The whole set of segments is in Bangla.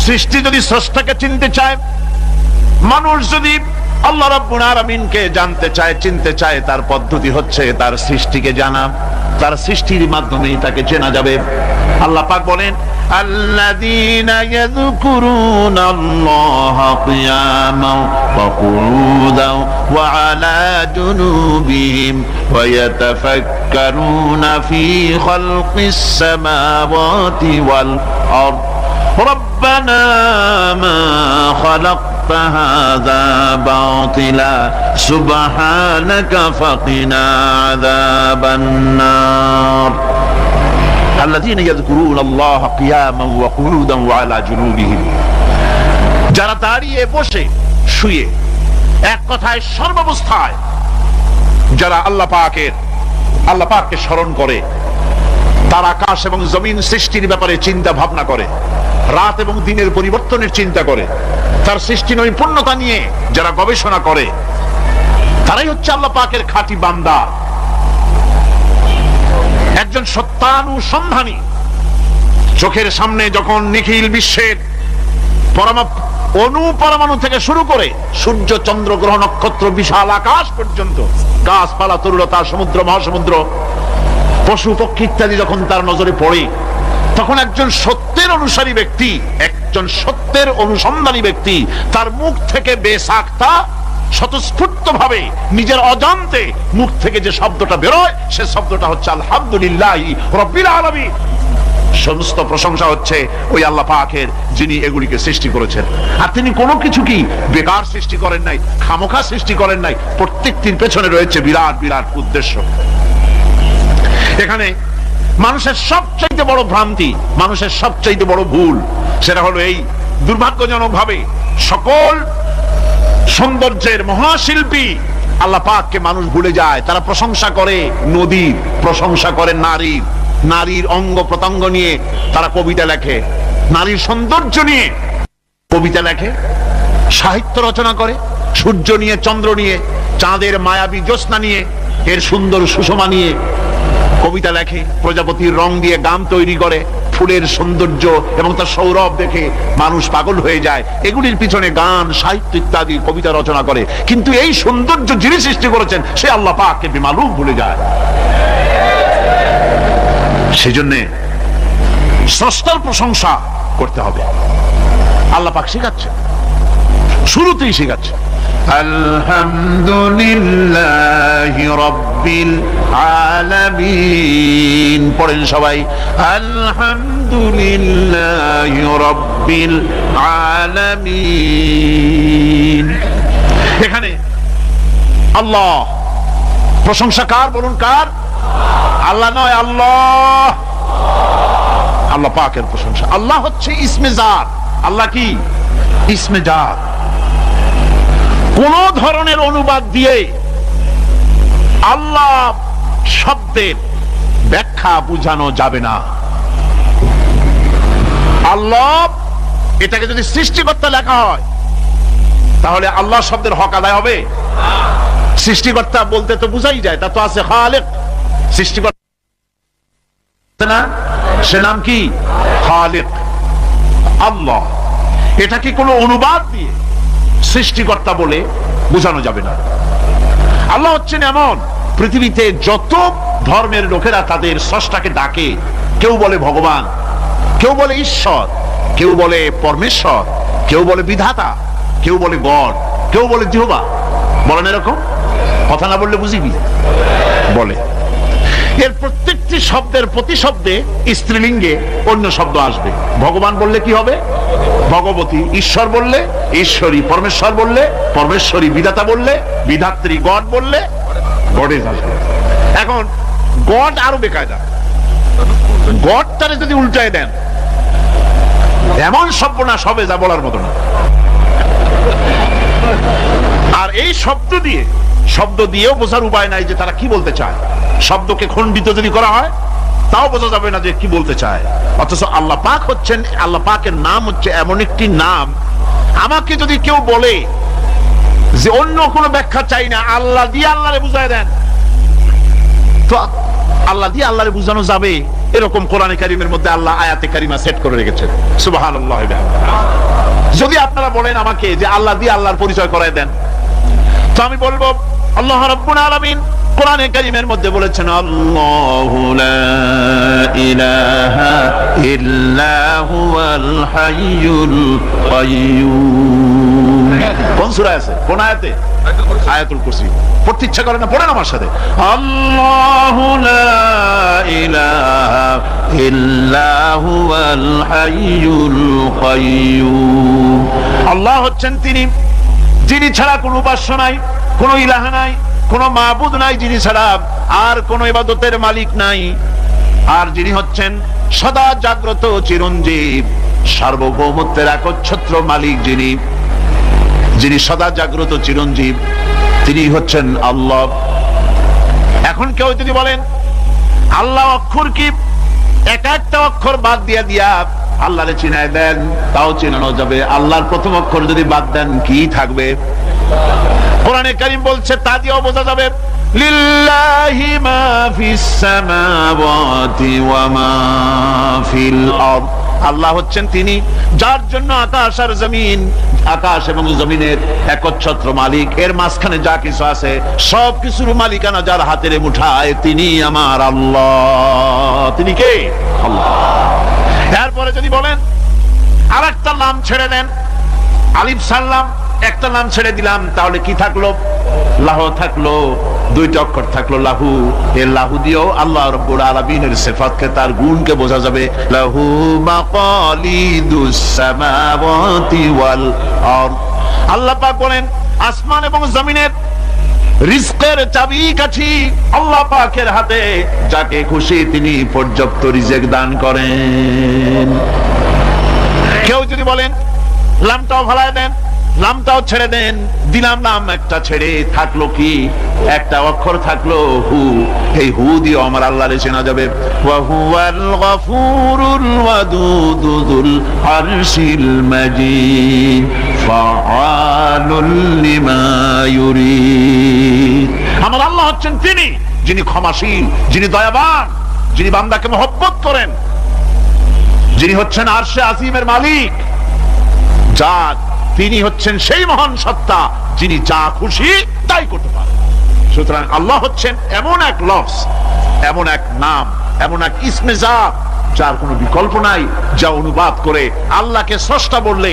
সৃষ্টি যদি স্রষ্টাকে চিনতে চায়, মানুষ যদি আল্লাহ রাব্বুল আলামিনকে জানতে চায়, চিনতে চায়, তার পদ্ধতি হচ্ছে তার সৃষ্টিকে জানা। তার সৃষ্টির মাধ্যমেই তাকে চেনা যাবে। আল্লাহ পাক বলেন, আল্লাযীনা ইয়াযকুরুনাল্লাহা কিয়ামান ওয়া কুউদান ওয়া আলা জুনুবিহিম ওয়া ইয়াতাফাক্কারুনা ফী খালকিস সামাওয়াতি ওয়াল আরদ রব্বানা মা খালাকত হাযা বাতিলা সুবহানাকা ফাকিনা আযাবান নার। আল্লাযীনা ইয়াযকুরুনাল্লাহা কিয়ামান ওয়া কুউদান ওয়া আলা জুনুবিহিম, যারা দাঁড়িয়ে বসে শুয়ে, এক কথায় সর্বাবস্থায় যারা আল্লাহ পাককে স্মরণ করে, তারা আকাশ এবং জমিন সৃষ্টির ব্যাপারে চিন্তা ভাবনা করে, রাত এবং দিনের পরিবর্তনের চিন্তা করে, তার সৃষ্টি নৈপুণ্যতা নিয়ে যারা গবেষণা করে, তারাই হচ্ছে আল্লাহ পাকের খাঁটি বান্দা, একজন সত্যানুসন্ধানী। চোখের সামনে যখন নিখিল বিশ্বের পরমাণু থেকে শুরু করে সূর্য, চন্দ্র, গ্রহ, নক্ষত্র, বিশাল আকাশ পর্যন্ত, গাছপালা, তরুলতা, সমুদ্র, মহাসমুদ্র, পশু পক্ষী ইত্যাদি যখন তার নজরে পড়ে, তখন একজন সত্যের অনুসারী ব্যক্তি, একজন সত্যের অনুসন্ধানী ব্যক্তি, তার মুখ থেকে বেসাক্তা স্বতঃস্ফূর্ত ভাবে নিজের অজান্তে মুখ থেকে যে শব্দটা বেরোয়, সে শব্দটা হচ্ছে আলহামদুলিল্লাহি রাব্বিল আলামিন। সমস্ত প্রশংসা হচ্ছে ওই আল্লাহ পাকের, যিনি এগুলিকে সৃষ্টি করেছেন। আর তিনি কোনো কিছু কি বেকার সৃষ্টি করেন নাই, খামোখা সৃষ্টি করেন নাই। প্রত্যেকটির পেছনে রয়েছে বিরাট বিরাট উদ্দেশ্য। এখানে মানুষের সবচাইতে বড় ভ্রান্তি, মানুষের সবচাইতে বড় ভুল, সেটা হলো এই, দুর্ভাগ্যজনক ভাবে সকল সৌন্দর্যের মহাশিল্পী আল্লাহ পাককে মানুষ ভুলে যায়। তারা প্রশংসা করে নদীর, প্রশংসা করে নারীর, নারীর অঙ্গ প্রত্যঙ্গ নিয়ে তারা কবিতা লেখে, নারীর সৌন্দর্য নিয়ে কবিতা লেখে, সাহিত্য রচনা করে, সূর্য নিয়ে, চন্দ্র নিয়ে, চাঁদের মায়াবী জ্যোৎস্না নিয়ে, এর সুন্দর সুষমা নিয়ে কবিতা লেখে, প্রজাপতির রং দিয়ে গান তৈরি করে, ফুলের সৌন্দর্য এবং তার সৌরভ দেখে মানুষ পাগল হয়ে যায়। এগুলির পিছনে গান, সাহিত্য ইত্যাদি কবিতা রচনা করে, কিন্তু এই সৌন্দর্য যিনি সৃষ্টি করেছেন সে আল্লাহ পাককে বেমালুম ভুলে যায়। সেজন্য স্রষ্টার প্রশংসা করতে হবে। আল্লাহ পাক শেখাচ্ছে, শুরুতেই শেখাচ্ছে, আলহামদুলিল্লাহি রাব্বিল আলামিন। পড়েন সবাই, আলহামদুলিল্লাহি রাব্বিল আলামিন। এখানে আল্লাহ প্রশংসা কার বলুন, কার? আল্লাহ নয়, আল্লাহ, আল্লাহ পাকের প্রশংসা। আল্লাহ হচ্ছে ইসমে জাত। আল্লাহ কি? ইসমে জাত। কোন ধরনের অনুবাদ দিয়ে আল্লাহ শব্দের ব্যাখ্যা বুঝানো যাবে না। আল্লাহ এটাকে যদি সৃষ্টিকর্তা লেখা হয়, তাহলে আল্লাহ শব্দের হক আদায় হবে? সৃষ্টিকর্তা বলতে তো বুঝাই যায়, তা তো আছে খালেক, সৃষ্টিকর্তা না, সে নাম কি? খালেক। আল্লাহ এটাকে কোনো অনুবাদ দিয়ে সৃষ্টিকর্তা বলে বোঝানো যাবে না। আল্লাহ হচ্ছেন এমন, পৃথিবীতে যত ধর্মের লোকেরা তাদের স্রষ্টাকে ডাকে, কেউ বলে ভগবান, কেউ বলে ঈশ্বর, কেউ বলে পরমেশ্বর, কেউ বলে বিধাতা, কেউ বলে গড, কেউ বলে জিহোবা। বলেন এরকম কথা না বললে বুঝিবি বলে। এর প্রত্যেকটি শব্দের প্রতিশব্দে স্ত্রীলিঙ্গে অন্য শব্দ আসবে। ভগবান বললে কি হবে? ভগবতী। ঈশ্বর বললে ঈশ্বরী। পরমেশ্বর বললে পরমেশ্বরী। বিধাতা বললে বিধাত্রী। গড বললে গডেজ আসবে। এখন গড আরো বেকায়দা। গডটারে যদি উল্টায় দেন, এমন সর্বনাশ হবে যা বলার মতো না। আর এই শব্দ দিয়েও বোঝার উপায় নাই যে তারা কি বলতে চায়। শব্দকে খণ্ডিত যদি করা হয় তাও বোঝা যাবে না যে কি বলতে চায়। অথচ আল্লাহ পাক হচ্ছেন, আল্লাহ পাকের নাম হচ্ছে এমন একটি নাম, আমাকে যদি কেউ বলে যে অন্য কোনো ব্যাখ্যা চাই না, আল্লাহ দিয়ে আল্লাহরে বুঝায় দেন, তো আল্লাহ দিয়ে আল্লাহরে বুঝানো যাবে। এরকম কোরআনে কারীমের মধ্যে আল্লাহ আয়াতে কারিমা সেট করে রেখেছেন। সুবহানাল্লাহ। যদি আপনারা বলেন আমাকে যে আল্লাহ দিয়ে আল্লাহর পরিচয় করায় দেন, তো আমি বলবো আল্লাহ রাব্বুল আলামিন কোরআনে কারীমের মধ্যে বলেছেন আল্লাহু লা ইলাহা ইল্লা হুয়াল হাইয়ুল কাইয়্যুম। কোন সূরা আছে, কোন আয়াতে? আয়াতুল কুরসি। পড়তে ইচ্ছা করে না? পড়েন আমার সাথে, আল্লাহু লা ইলাহা ইল্লা হুয়াল হাইয়ুল কাইয়্যুম। আল্লাহ হচ্ছেন তিনি যিনি ছাড়া কোনো উপাস্য নাই, কোনো ইলাহা নাই, কোনো মাবুদ নাই যিনি ছাড়া, আর কোনো ইবাদতের মালিক নাই, আর যিনি হচ্ছেন সদা জাগ্রত চিরঞ্জীব, সার্বভৌমত্বের একচ্ছত্র মালিক, যিনি সদা জাগ্রত চিরঞ্জীব, তিনি হচ্ছেন আল্লাহ। এখন কেউ যদি বলেন আল্লাহ অক্ষর কি, এক একটা অক্ষর বাদ দিয়া আল্লাহরে চিনায় দেন, তাও চিনানো যাবে। আল্লাহর প্রথম অক্ষর যদি বাদ দেন কি থাকবে? কোরআনে কারীম বলছে তা দিয়েও বোঝা যাবে লিল্লাহি মা ফিস সামাওয়াতি ওয়া মা ফিল আরদ। আল্লাহ হচ্ছেন তিনি যার জন্য আকাশ আর জমিন, আকাশ এবং জমিনের একচ্ছত্র মালিক, এর মাঝখানে যা কিছু আছে সব কিছুর মালিকানা যার হাতের মুঠায়, তিনি আমার আল্লাহ। তিনি কে? আল্লাহ। এরপরে যদি বলেন আরেকটা নাম ছেড়ে দেন, আলিফ সাল্লাম একটা নাম ছেড়ে দিলাম, তাহলে কি থাকলো? লাহু থাকলো, দুইটা অক্ষর থাকলো লাহু। এই লাহু দিয়েও আল্লাহ রাব্বুল আলামিনের সিফাতকে, তার গুণকে বোঝা যাবে। লাহু মাকালিদুস সামাওয়াতি ওয়াল আরদ। আল্লাহ পাক বলেন আসমান এবং জমিনের রিজকের চাবিকাঠি আল্লাহ পাকের হাতে, যাকে খুশি তিনি পর্যাপ্ত রিজক দান করেন। কেউ যদি বলেন লামটাও ভালায় দেন, নামটাও ছেড়ে দেন, দিলাম নাম একটা ছেড়ে, থাকলো কি? একটা অক্ষর থাকলো হু। এই হু দিয়ে আমার আল্লাহরে চেনা যাবে। ওয়া হুয়াল গফুরুল ওয়াদুদু যুল আরশিল মাজিদ ফাআলুল লিমা ইউরিদ। আমার আল্লাহ হচ্ছেন তিনি যিনি ক্ষমাশীল, যিনি দয়াবান, যিনি বান্দাকে মহব্বত করেন, যিনি হচ্ছেন আরশে আজিমের মালিক, যার তিনি হচ্ছেন সেই মহান সত্তা যিনি যা খুশি তাই করতে পারেন। সুতরাং আল্লাহ হচ্ছেন এমন এক লফজ, এমন এক নাম, এমন এক ইসমে জাত যার কোনো বিকল্প নাই, যা অনুবাদ করে আল্লাহকে স্রষ্টা বললে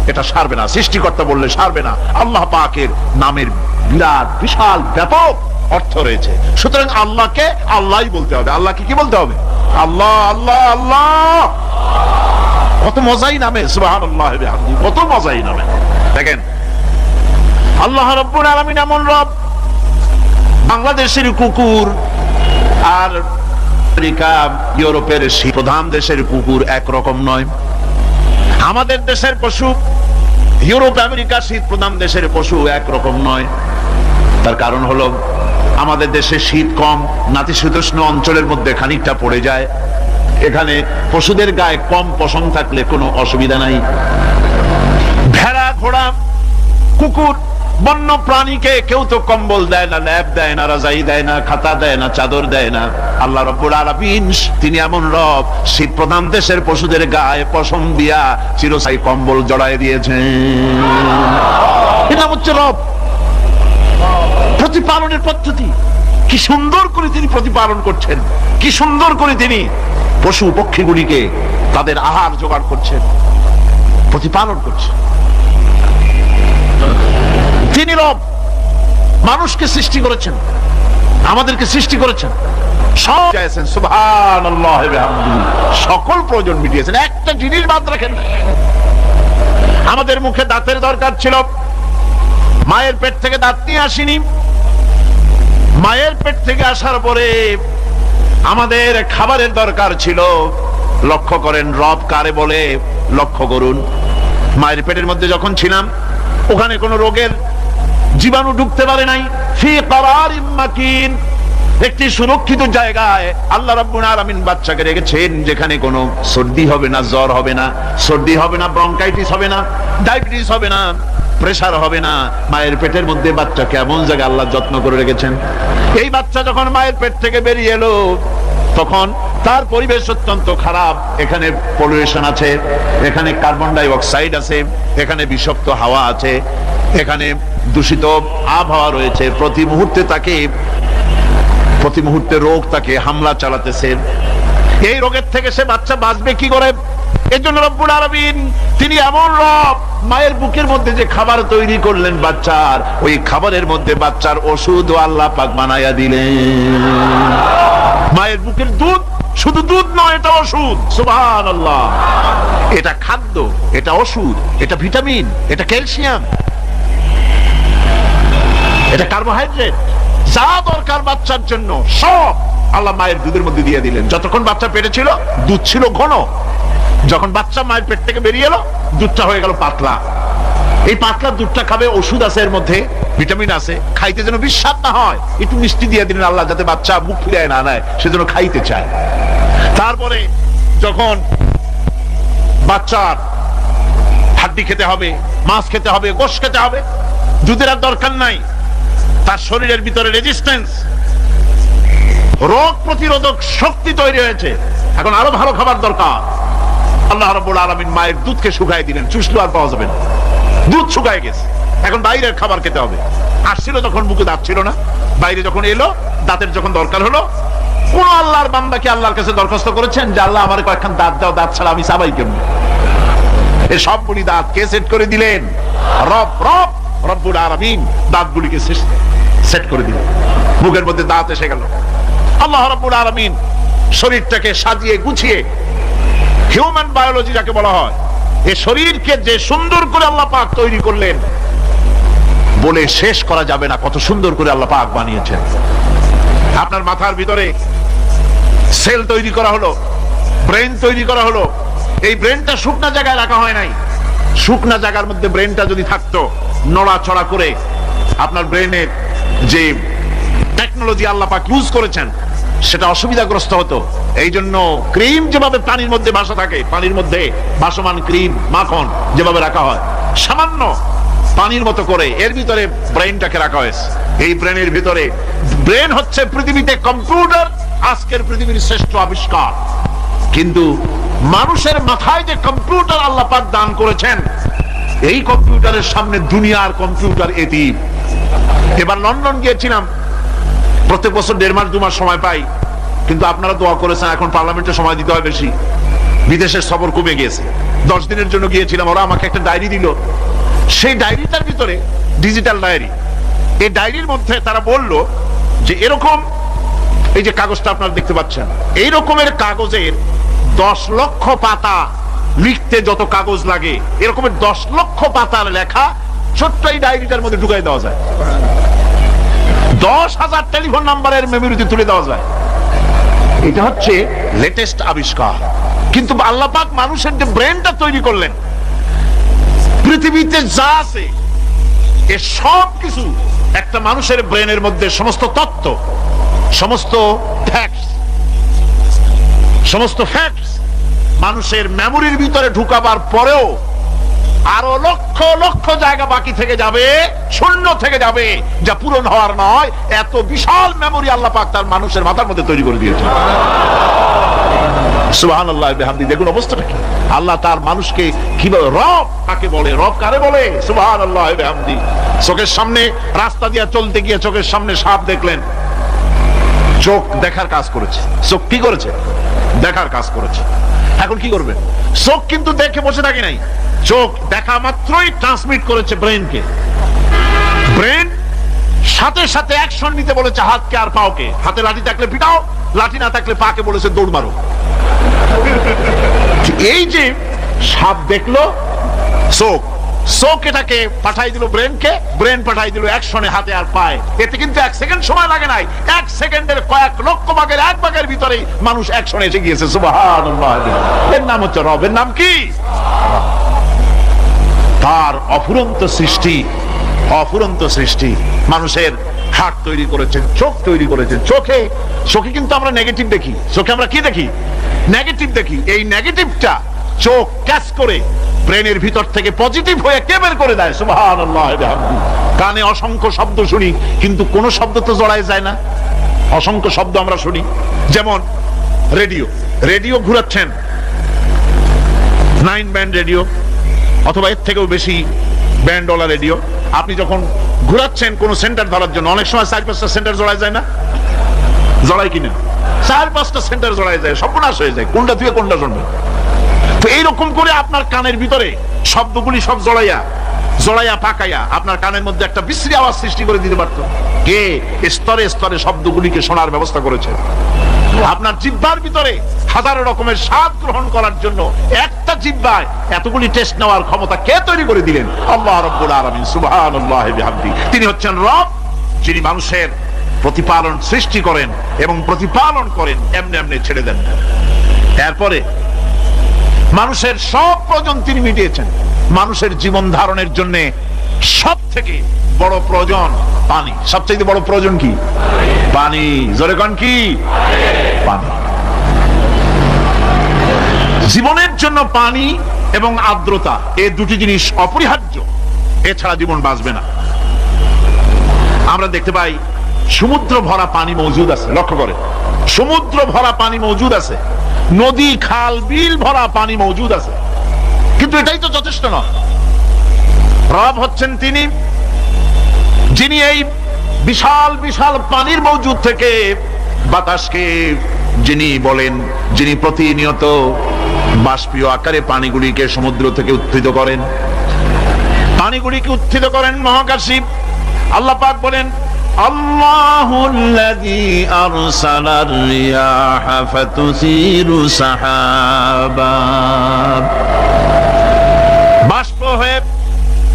এটা সারবে না, সৃষ্টিকর্তা বললে সারবে না। আল্লাহ পাকের নামের বিরাট বিশাল ব্যাপক অর্থ রয়েছে। সুতরাং আল্লাহকে আল্লাহই বলতে হবে। আল্লাহকে কি বলতে হবে? আল্লাহ আল্লাহ আল্লাহ। কত মজাই নামে, সুবহানাল্লাহ বিহামদিহি, কত মজাই নামে। দেখেন আল্লাহ রাব্বুল আলামিন এমন রব, বাংলাদেশের কুকুর আর আমেরিকা ইউরোপের প্রধান দেশের কুকুর একরকম নয়। আমাদের দেশের পশু ইউরোপ আমেরিকা শীত প্রধান দেশের পশু একরকম নয়। তার কারণ হলো আমাদের দেশে শীত কম, নাতিশীতোষ্ণ অঞ্চলের মধ্যে খানিকটা পড়ে যায়। এখানে পশুদের গায়ে কম পশম থাকলে কোনো অসুবিধা নাই। ভেড়া, ঘোড়া, কুকুর, বন্য প্রাণীকে কেউ তো কম্বল দেয় না, ল্যাপ দেয় না, রাজাই দেয় না, খাতা দেয় না, চাদর দেয় না। আল্লাহ রাব্বুল আলামিন তিনি এমন রব, শীত প্রধান দেশের পশুদের গায়ে পশম দিয়া চিরস্থায়ী কম্বল জড়ায় দিয়েছেন। এটা হচ্ছে রব। প্রতিপালনের পদ্ধতি কি সুন্দর করে তিনি প্রতিপালন করছেন, কি সুন্দর করে তিনি পশু পক্ষীগুলিকে তাদের আহার জোগাড় করছেন, প্রতিপালন করছেন। তিনি রব, মানুষকে সৃষ্টি করেছেন, আমাদেরকে সৃষ্টি করেছেন, সব চাইছেন, সুবহানাল্লাহ বিহামদিহি, সকল প্রয়োজন মিটিয়েছেন, একটা জিনিস বাদ রাখেন। আমাদের মুখে দাঁতের দরকার ছিল, মায়ের পেট থেকে দাঁত নিয়ে আসিনি। মায়ের পেট থেকে আসার পরে আমাদের খাবারের দরকার ছিল। লক্ষ্য করেন রব কারে বলে, লক্ষ্য করুন। মায়ের পেটের মধ্যে যখন ছিলাম ওখানে কোনো রোগের জীবাণু ঢুকতে পারে নাই। ফি করারিম মাকিন, একটি সুরক্ষিত জায়গায় আল্লাহ রাব্বুল আলামিন বাচ্চাকে রেখেছেন, যেখানে কোনো সর্দি হবে না, জ্বর হবে না, সর্দি হবে না, ব্রঙ্কাইটিস হবে না, ডায়াবেটিস হবে না, প্রেসার হবে না। মায়ের পেটের মধ্যে বাচ্চা কেমন জায়গায় আল্লাহ যত্ন করে রেখেছেন। এই বাচ্চা যখন মায়ের পেট থেকে বেরিয়ে এলো তখন তার পরিবেশ অত্যন্ত খারাপ। এখানে পলিউশন আছে, এখানে কার্বন ডাই অক্সাইড আছে, এখানে বিষাক্ত হাওয়া আছে, এখানে দূষিত আবহাওয়া রয়েছে। প্রতি মুহূর্তে রোগ তাকে হামলা চালাতেছে। এই রোগের থেকে সে বাচ্চা বাঁচবে কি করে? এর জন্য রব্বুল আলামিন তিনি এমন রব, মায়ের বুকের মধ্যে যে খাবার তৈরি করলেন বাচ্চার, ওই খাবারের মধ্যে বাচ্চার ওষুধ আল্লাহ পাক বানায়া দিলেন। মায়ের বুকের দুধ শুধু দুধ নয়, এটা ওষুধ। সুবহানাল্লাহ। এটা খাদ্য, এটা ওষুধ, এটা ভিটামিন, এটা ক্যালসিয়াম, এটা কার্বোহাইড্রেট, যা দরকার বাচ্চার জন্য সব আল্লাহ মায়ের দুধের মধ্যে দিয়ে দিলেন। যতক্ষণ বাচ্চা পেটে ছিল দুধ ছিল ঘন, যখন বাচ্চা মায়ের পেট থেকে বেরিয়ে এলো দুধটা হয়ে গেল পাতলা। এই পাতলা দুধটা খাবে, ওষুধ আছে এর মধ্যে, ভিটামিন আছে, খাইতে যেন বিস্বাদ না হয় একটু মিষ্টি দিয়ে দিলেন আল্লাহ, যাতে বাচ্চা মুখ ফিরায় না নেয়, সেজন্য খাইতে চায়। তারপরে যখন বাচ্চার হাড্ডি খেতে হবে, মাছ খেতে হবে, গোশত খেতে হবে, দুধের আর দরকার নাই, তার শরীরের ভিতরে রেজিস্ট্যান্স, রোগ প্রতিরোধক শক্তি তৈরি হয়েছে, এখন আরো ভালো খাবার দরকার। আল্লাহ রাব্বুল আলামিন মায়ের দুধকে শুকায় দিলেন, চুষলো আর পাওয়া যাবে না, দুধ শুকায় গেছে, এখন বাইরের খাবার খেতে হবে। আসছিল তখন মুখে দাঁত ছিল না, বাইরে যখন এলো দাঁতের যখন দরকার হলো, কোন আল্লাহর বান্দা কি আল্লাহর কাছে দরখাস্ত করেছেন যে আল্লাহ আমার কয়েকখান দাঁত দাও, দাঁত ছাড়া আমি চাবাই কেমন? এই সবগুলি দাঁত কে সেট করে দিলেন? রব্বুল আলামিন দাঁতগুলিকে সেট করে দিলেন, মুখের মধ্যে দাঁত এসে গেল। আল্লাহ রাব্বুল আলামিন শরীরটাকে সাজিয়ে গুছিয়ে, হিউম্যান বায়োলজি যাকে বলা হয়, এই শরীরকে যে সুন্দর করে আল্লাহ পাক তৈরি করলেন বলে শেষ করা যাবে না, কত সুন্দর করে আল্লাহ পাক বানিয়েছেন। আপনার মাথার ভিতরে সেল তৈরি করা হলো, ব্রেন তৈরি করা হলো। এই ব্রেনটা শুকনা জায়গায় রাখা হয় নাই। শুকনা জায়গার মধ্যে ব্রেনটা যদি থাকতো, নড়াচড়া করে আপনার ব্রেনের যে টেকনোলজি আল্লাহ পাক ইউজ করেছেন সেটা অসুবিধাগ্রস্ত হতো। এই জন্য ক্রিম যেভাবে পানির মধ্যে ভাসা থাকে, পানির মধ্যে ভাসমান ক্রিম মাখন যেভাবে রাখা হয়, সামান্য পানির মতো করে এর ভিতরে ব্রেনটাকে রাখা হয়েছে। এই ব্রেনের ভিতরে, ব্রেন হচ্ছে পৃথিবীতে কম্পিউটার, আজকের পৃথিবীর শ্রেষ্ঠ আবিষ্কার। কিন্তু মানুষের মাথায় যে কম্পিউটার আল্লাহ পাক দান করেছেন, এই কম্পিউটারের সামনে দুনিয়ার কম্পিউটার এতিম। এবার লন্ডন গিয়েছিলাম, প্রত্যেক বছর 1.5 মাস 2 মাস সময় পাই, কিন্তু আপনারা দোয়া করেছেন এখন পার্লামেন্টে সময় দিতে হয় বেশি, বিদেশের সফর কমে গিয়েছে। 10 দিনের জন্য গিয়েছিলাম, ওরা আমাকে একটা ডায়েরি দিল। সেই ডায়েরিটার ভিতরে, ডিজিটাল ডায়েরি, এই ডায়েরির মধ্যে তারা বলল যে এরকম, এই যে কাগজটা আপনারা দেখতে পাচ্ছেন, এই রকমের কাগজের 10 লক্ষ পাতা লিখতে যত কাগজ লাগে, এরকমের 10 লক্ষ পাতার লেখা ছোট্ট এই ডায়েরিটার মধ্যে ঢুকাই দেওয়া যায়। 10,000 টেলিফোন নাম্বারের মেমোরিতে তুলে দেওয়া যায়। এটা হচ্ছে লেটেস্ট আবিষ্কার। কিন্তু আল্লাহ পাক মানুষের যে ব্রেনটা তৈরি করলেন, পৃথিবীতে যা আছে এ সব কিছু একটা মানুষের ব্রেনের মধ্যে, সমস্ত তথ্য, সমস্ত ফ্যাক্টস মানুষের মেমোরির ভিতরে ঢুকাবার পরেও আরো লক্ষ লক্ষ জায়গা বাকি থেকে যাবে, শূন্য থেকে যাবে, যা পূরণ হওয়ার নয়। এত বিশাল মেমোরি আল্লাহ পাক তার মানুষের মাথার মধ্যে তৈরি করে দিয়েছে। সুবহানাল্লাহ বিহামদি। দেখুন অবস্থাটা কি। আল্লাহ তার মানুষকে কিভাবে, রব কাকে বলে, রব কারে বলে, সুবহানাল্লাহ বিহামদি। চোখের সামনে রাস্তা দিয়ে চলতে গিয়ে চোখের সামনে সাপ দেখলেন, চোখ দেখার কাজ করেছে। চোখ কি করেছে? দেখার কাজ করেছে। এখন কি করবে? চোখ কিন্তু দেখে বসে থাকে নাই, চোখ দেখা মাত্রই ট্রান্সমিট করেছে ব্রেনকে। ব্রেন সাথে সাথে অ্যাকশন নিতে বলেছে হাতকে আর পাওকে। হাতে লাঠি থাকলে পিটাও, লাঠি না থাকলে পাকে বলেছে দৌড় মারো। এই যে সাপ দেখলো, চোখ এটাকে পাঠাই দিল ব্রেনকে, ব্রেন পাঠাই দিল অ্যাকশনে হাতে আর পায়ে। এতে কিন্তু 1 সেকেন্ড সময় লাগে নাই, 1 সেকেন্ডের কয়েক লক্ষ ভাগের 1 ভাগের ভিতরে মানুষ অ্যাকশনে এসে গিয়েছে। সুবহানাল্লাহ। এর নাম হচ্ছে রব। এর নাম কি? তার অফুরন্ত সৃষ্টি। মানুষের হার্ট তৈরি করেছেন, চোখ তৈরি করেছেন। চোখে কিন্তু আমরা নেগেটিভ দেখি, চোখে আমরা কি দেখি? নেগেটিভ দেখি। এই নেগেটিভটা চোখ ক্যাচ করে ব্রেনের ভিতর থেকে পজিটিভ হয়ে কে বের করে দেয়? সুবহানাল্লাহ। কানে অসংখ্য শব্দ শুনি, কিন্তু কোন শব্দ তো জড়ায় যায় না। অসংখ্য শব্দ আমরা শুনি, যেমন রেডিও। রেডিও ঘুরাচ্ছেন, 9 ব্যান্ড রেডিও অথবা এর থেকেও বেশি ব্যান্ডওয়ালা রেডিও। আপনি যখন ঘুরাচ্ছেন কোন সেন্টার ধরার জন্য, অনেক সময় 4-5টা সেন্টার জড়ায় যায় না? জড়ায় কিনা? 4-5টা সেন্টার জড়ায় যায়, সর্বনাশ হয়ে যায়, কোনটা থেকে কোনটা শুনবে। তো এইরকম করে আপনার কানের ভিতরে শব্দগুলি সব জড়াইয়া পাকাইয়া আপনার কানের মধ্যে একটা বিশ্রী আওয়াজ সৃষ্টি করে দিতে পারত। কে স্তরে স্তরে শব্দগুলিকে শোনার ব্যবস্থা করেছে? আপনার জিহ্বার ভিতরে হাজারো রকমের স্বাদ গ্রহণ করার জন্য একটা জিহ্বায় এতগুলি টেস্ট নেওয়ার ক্ষমতা কে তৈরি করে দিলেন? আল্লাহ রাব্বুল আলামিন সুবহানাল্লাহি ওয়া বিহামদিহি। তিনি হচ্ছেন রব, যিনি মানুষের প্রতিপালন সৃষ্টি করেন এবং প্রতিপালন করেন, এমনি এমনি ছেড়ে দেন না। এরপরে মানুষের সব প্রয়োজন তিনি মিটিয়েছেন। মানুষের জীবন ধারণের জন্য সব থেকে বড় প্রয়োজন পানি। সবচেয়ে বড় প্রয়োজন কি? পানি। জোরে কোন কি? পানি। জীবনের জন্য পানি এবং আর্দ্রতা, এই দুটি জিনিস অপরিহার্য, এছাড়া জীবন বাঁচবে না। আমরা দেখতে পাই সমুদ্র ভরা পানি মজুদ আছে, লক্ষ্য করে, সমুদ্র ভরা পানি মজুদ আছে, নদী খাল বিল ভরা পানি মজুদ আছে, কিন্তু এটাই তো যথেষ্ট নয়। রব হচ্ছেন তিনি, যিনি এই বিশাল বিশাল পানির মজুদ থেকে বাতাসকে যিনি বলেন, যিনি প্রতিনিয়ত বাষ্পীয় আকারে পানিগুলিকে সমুদ্র থেকে উত্থিত করেন, পানিগুলিকে উত্থিত করেন মহাকাশে। আল্লাহ পাক বলেন, আল্লাহুল্লাযী আরসালার রিয়াহা ফাতুসিরু সাহাবা। বাষ্প হয়ে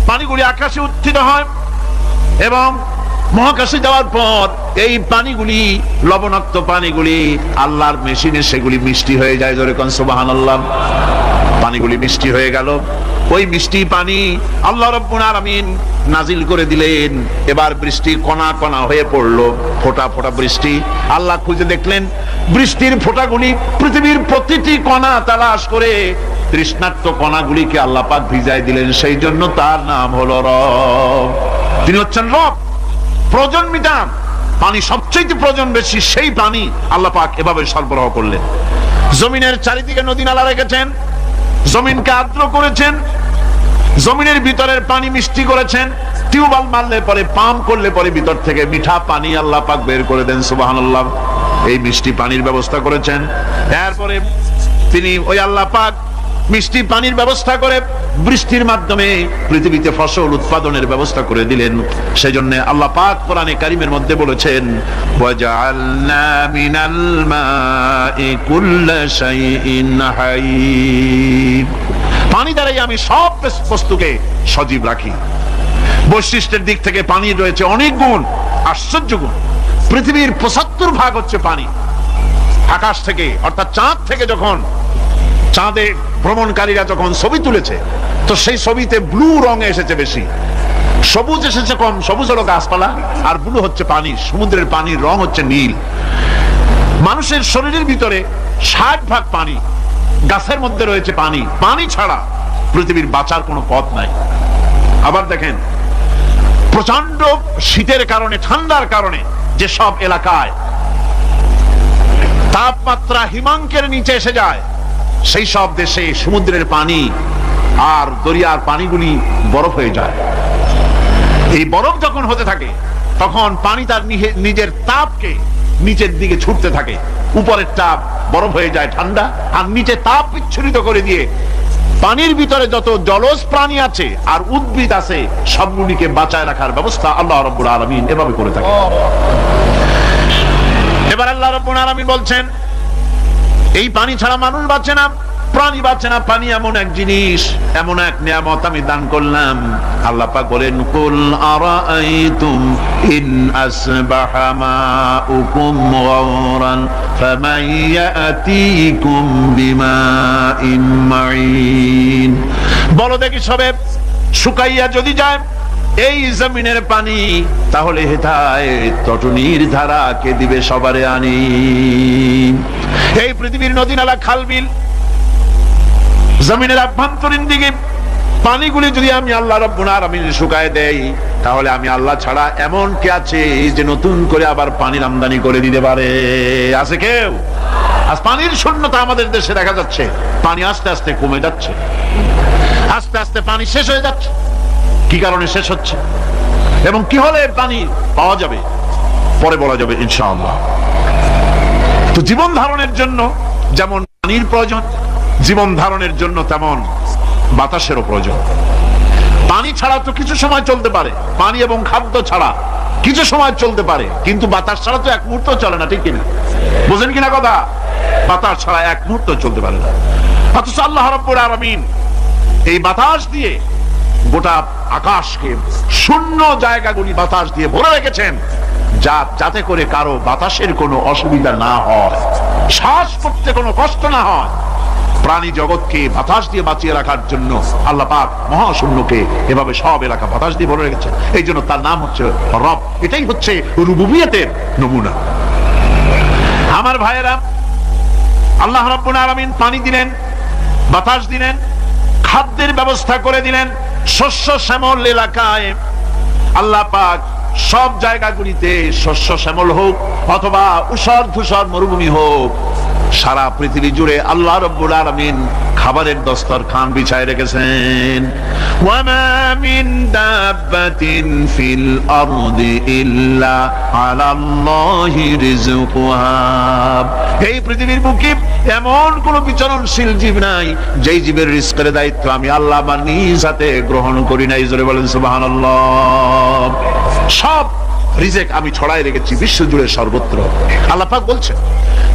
পানিগুলি আকাশে উত্থিত হয় এবং মহাকাশে যাওয়ার পর এই পানিগুলি, লবণাক্ত পানিগুলি আল্লাহর মেশিনে সেগুলি মিষ্টি হয়ে যায়। জোরে কোন সুবহানাল্লাহ। পানিগুলি মিষ্টি হয়ে গেল, ওই মিষ্টি পানি আল্লাহ রাব্বুল আলামিন নাজিল করে দিলেন। এবার বৃষ্টি কণা কণা হয়ে পড়লো, ফোঁটা ফোঁটা বৃষ্টি। আল্লাহ খুঁজে দেখলেন বৃষ্টির ফোঁটাগুলি পৃথিবীর প্রতিটি কণা তালাশ করে তৃষ্ণার্ত কণাগুলিকে আল্লাহ পাক ভিজায় দিলেন। সেই জন্য তার নাম হলো রব। তিনি হচ্ছেন রব, প্রয়োজন মিটান। পানি সবচেয়ে প্রয়োজন বেশি, সেই পানি আল্লাহ পাক এভাবে সরবরাহ করলেন। জমিনের চারিদিকে নদী নালা রেখেছেন, জমিনকে আর্দ্র করেছেন, জমিনের ভিতরের পানি মিষ্টি করেছেন। টিউবওয়েল মারলে পরে, পাম্প করলে পরে ভিতর থেকে মিঠা পানি আল্লাহ পাক বের করে দেন। সুবহানাল্লাহ। এই মিষ্টি পানির ব্যবস্থা করেছেন। এরপরে তিনি ওই আল্লাহ পাক মিষ্টি পানির ব্যবস্থা করে বৃষ্টির মাধ্যমে পৃথিবীতে ফসল উৎপাদনের ব্যবস্থা করে দিলেন। সেজন্য আল্লাহ পাক কোরআনে কারীমের মধ্যে বলেছেন, ওয়াজআলনা মিনাল মাই কুল্লা শাইইন হায়্য। পানি দ্বারাই আমি সব বস্তুকে সজীব রাখি। বৈশিষ্ট্যের দিক থেকে পানির রয়েছে অনেক গুণ, আশ্চর্য গুণ। পৃথিবীর ৭৫% হচ্ছে পানি। আকাশ থেকে অর্থাৎ চাঁদ থেকে যখন চাঁদে ভ্রমণকারীরা যখন ছবি তুলেছে, তো সেই ছবিতে ব্লু রঙে এসেছে বেশি, সবুজ এসেছে কম। সবুজ হলো গাছপালা, আর ব্লু হচ্ছে পানি। সমুদ্রের পানির রং হচ্ছে নীল। মানুষের শরীরের ভিতরে ৬০% পানি, গাছের মধ্যে রয়েছে পানি। পানি ছাড়া পৃথিবীর বাঁচার কোনো পথ নাই। আবার দেখেন, প্রচন্ড শীতের কারণে, ঠান্ডার কারণে যেসব এলাকায় তাপমাত্রা হিমাঙ্কের নিচে এসে যায়, সেই সব দেশে সমুদ্রের পানি আর দরিয়ার পানিগুলি বরফ হয়ে যায়। এই বরফ যখন হতে থাকে, তখন পানি তার নিজের তাপকে নিচের দিকে ছুটতে থাকে। উপরের তাপ বরফ হয়ে যায় ঠান্ডা, আর নিচে তাপ বিচ্ছুরিত করে দিয়ে পানির ভিতরে যত জলজ প্রাণী আছে আর উদ্ভিদ আছে, সবগুলিকে বাঁচায় রাখার ব্যবস্থা আল্লাহ রাব্বুল আলামিন এভাবে করে থাকে। এবার আল্লাহ রাব্বুল আলামিন বলছেন, এই পানি ছাড়া মানুষ বাঁচে না, প্রাণী বাঁচে না। পানি এমন এক জিনিস, এমন এক নিয়ামত আমি দান করলাম। আল্লাহ পাক বলেন, কুল আরাআইতুম ইন আসবাহা মাউকুম গাওরান ফামান ইয়াতিকুম বিমাইন মাইন। বলো দেখি, সবে শুকাইয়া যদি যায় এই জমিনের পানি, তাহলে হেথায় তটনির ধারা কে দিবে সবারে আনি। এই পৃথিবীর নদী নালা খাল বিল জমিনের আভ্যন্তরীণ দিকে পানিগুলি যদি আমি আল্লাহ রাব্বুল আলামিন শুকায় দেই, তাহলে আমি আল্লাহ ছাড়া এমন কে আছে যে নতুন করে আবার পানির আমদানি করে দিতে পারে? আছে কেউ? আজ পানির শূন্যতা আমাদের দেশে দেখা যাচ্ছে। পানি আস্তে আস্তে কমে যাচ্ছে, আস্তে আস্তে পানি শেষ হয়ে যাচ্ছে। কি কারণে শেষ হচ্ছে এবং কি হলে পানি পাওয়া যাবে পরে বলা যাবে ইনশাআল্লাহ। তো জীবন ধারণের জন্য যেমন পানির প্রয়োজন, জীবন ধারণের জন্য তেমন বাতাসেরও প্রয়োজন। পানি ছাড়া তো কিছু সময় চলতে পারে, পানি এবং খাদ্য ছাড়া কিছু সময় চলতে পারে, কিন্তু বাতাস ছাড়া তো এক মুহূর্ত চলে না, ঠিক কিনা? বুঝেন কিনা কথা? বাতাস ছাড়া এক মুহূর্ত চলতে পারে না। অথচ আল্লাহ রাব্বুল আলামিন এই বাতাস দিয়ে গোটা আকাশকে, শূন্য জায়গাগুলি বাতাস দিয়ে ভরে রেখেছেন, যাতে করে কারো বাতাসের কোনো অসুবিধা না হয়, শ্বাস করতে কোনো কষ্ট না হয়। প্রাণী জগৎকে বাতাস দিয়ে বাঁচিয়ে রাখার জন্য আল্লাহ পাক মহাশূন্যকে এভাবে সব এলাকা বাতাস দিয়ে ভরে রেখেছেন। এই জন্য তার নাম হচ্ছে রব। এটাই হচ্ছে রুবুবিয়তের নমুনা। আমার ভাইয়েরা, আল্লাহ রাব্বুল আলামিন পানি দিলেন, বাতাস দিলেন, খাদ্যের ব্যবস্থা করে দিলেন। শস্য শ্যামল এলাকায় আল্লাহ পাক সব জায়গাগুলিতে শস্য শ্যামল হোক অথবা উষর ধূসর মরুভূমি হোক, সারা পৃথিবী জুড়ে আল্লাহ রাব্বুল আলামিন খাবারের দস্তরখান বিছায় রেখেছেন। ওয়ামা মিন দাব্বাতিন ফিল আরদি ইল্লা আলাল্লাহি রিজকুহা। এই পৃথিবীর বুকে এমন কোন বিচরণশীল জীব নাই যেই জীবের রিজকের দায়িত্ব আমি আল্লাহ আমার নিজ হাতে গ্রহণ করি নাই। জোরে বলেন সুবহানাল্লাহ। সব রিজেক আমি ছড়াই রেখেছি বিশ্ব জুড়ে সর্বত্র। আল্লাহ পাক বলছেন,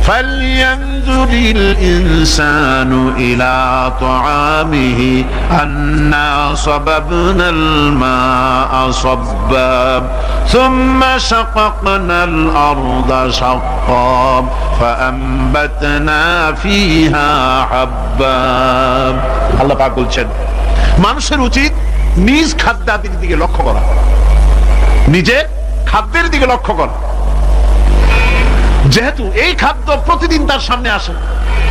ফালইয়ানজুরিল ইনসানু ইলা তাআমিহি আন্না সাবাবনাল মাআ সাব্বা সুম্মা শাকাকনাল আরদা শাক্কা ফাআমবাতনা ফিহা হাব্বা। আল্লাহ পাক বলছেন, মানুষের উচিত নিজ খাদ্যাদির দিকে লক্ষ্য করা, নিজের খাদ্যের দিকে লক্ষ্য করা। যেহেতু এই খাদ্য প্রতিদিন তার সামনে আসে,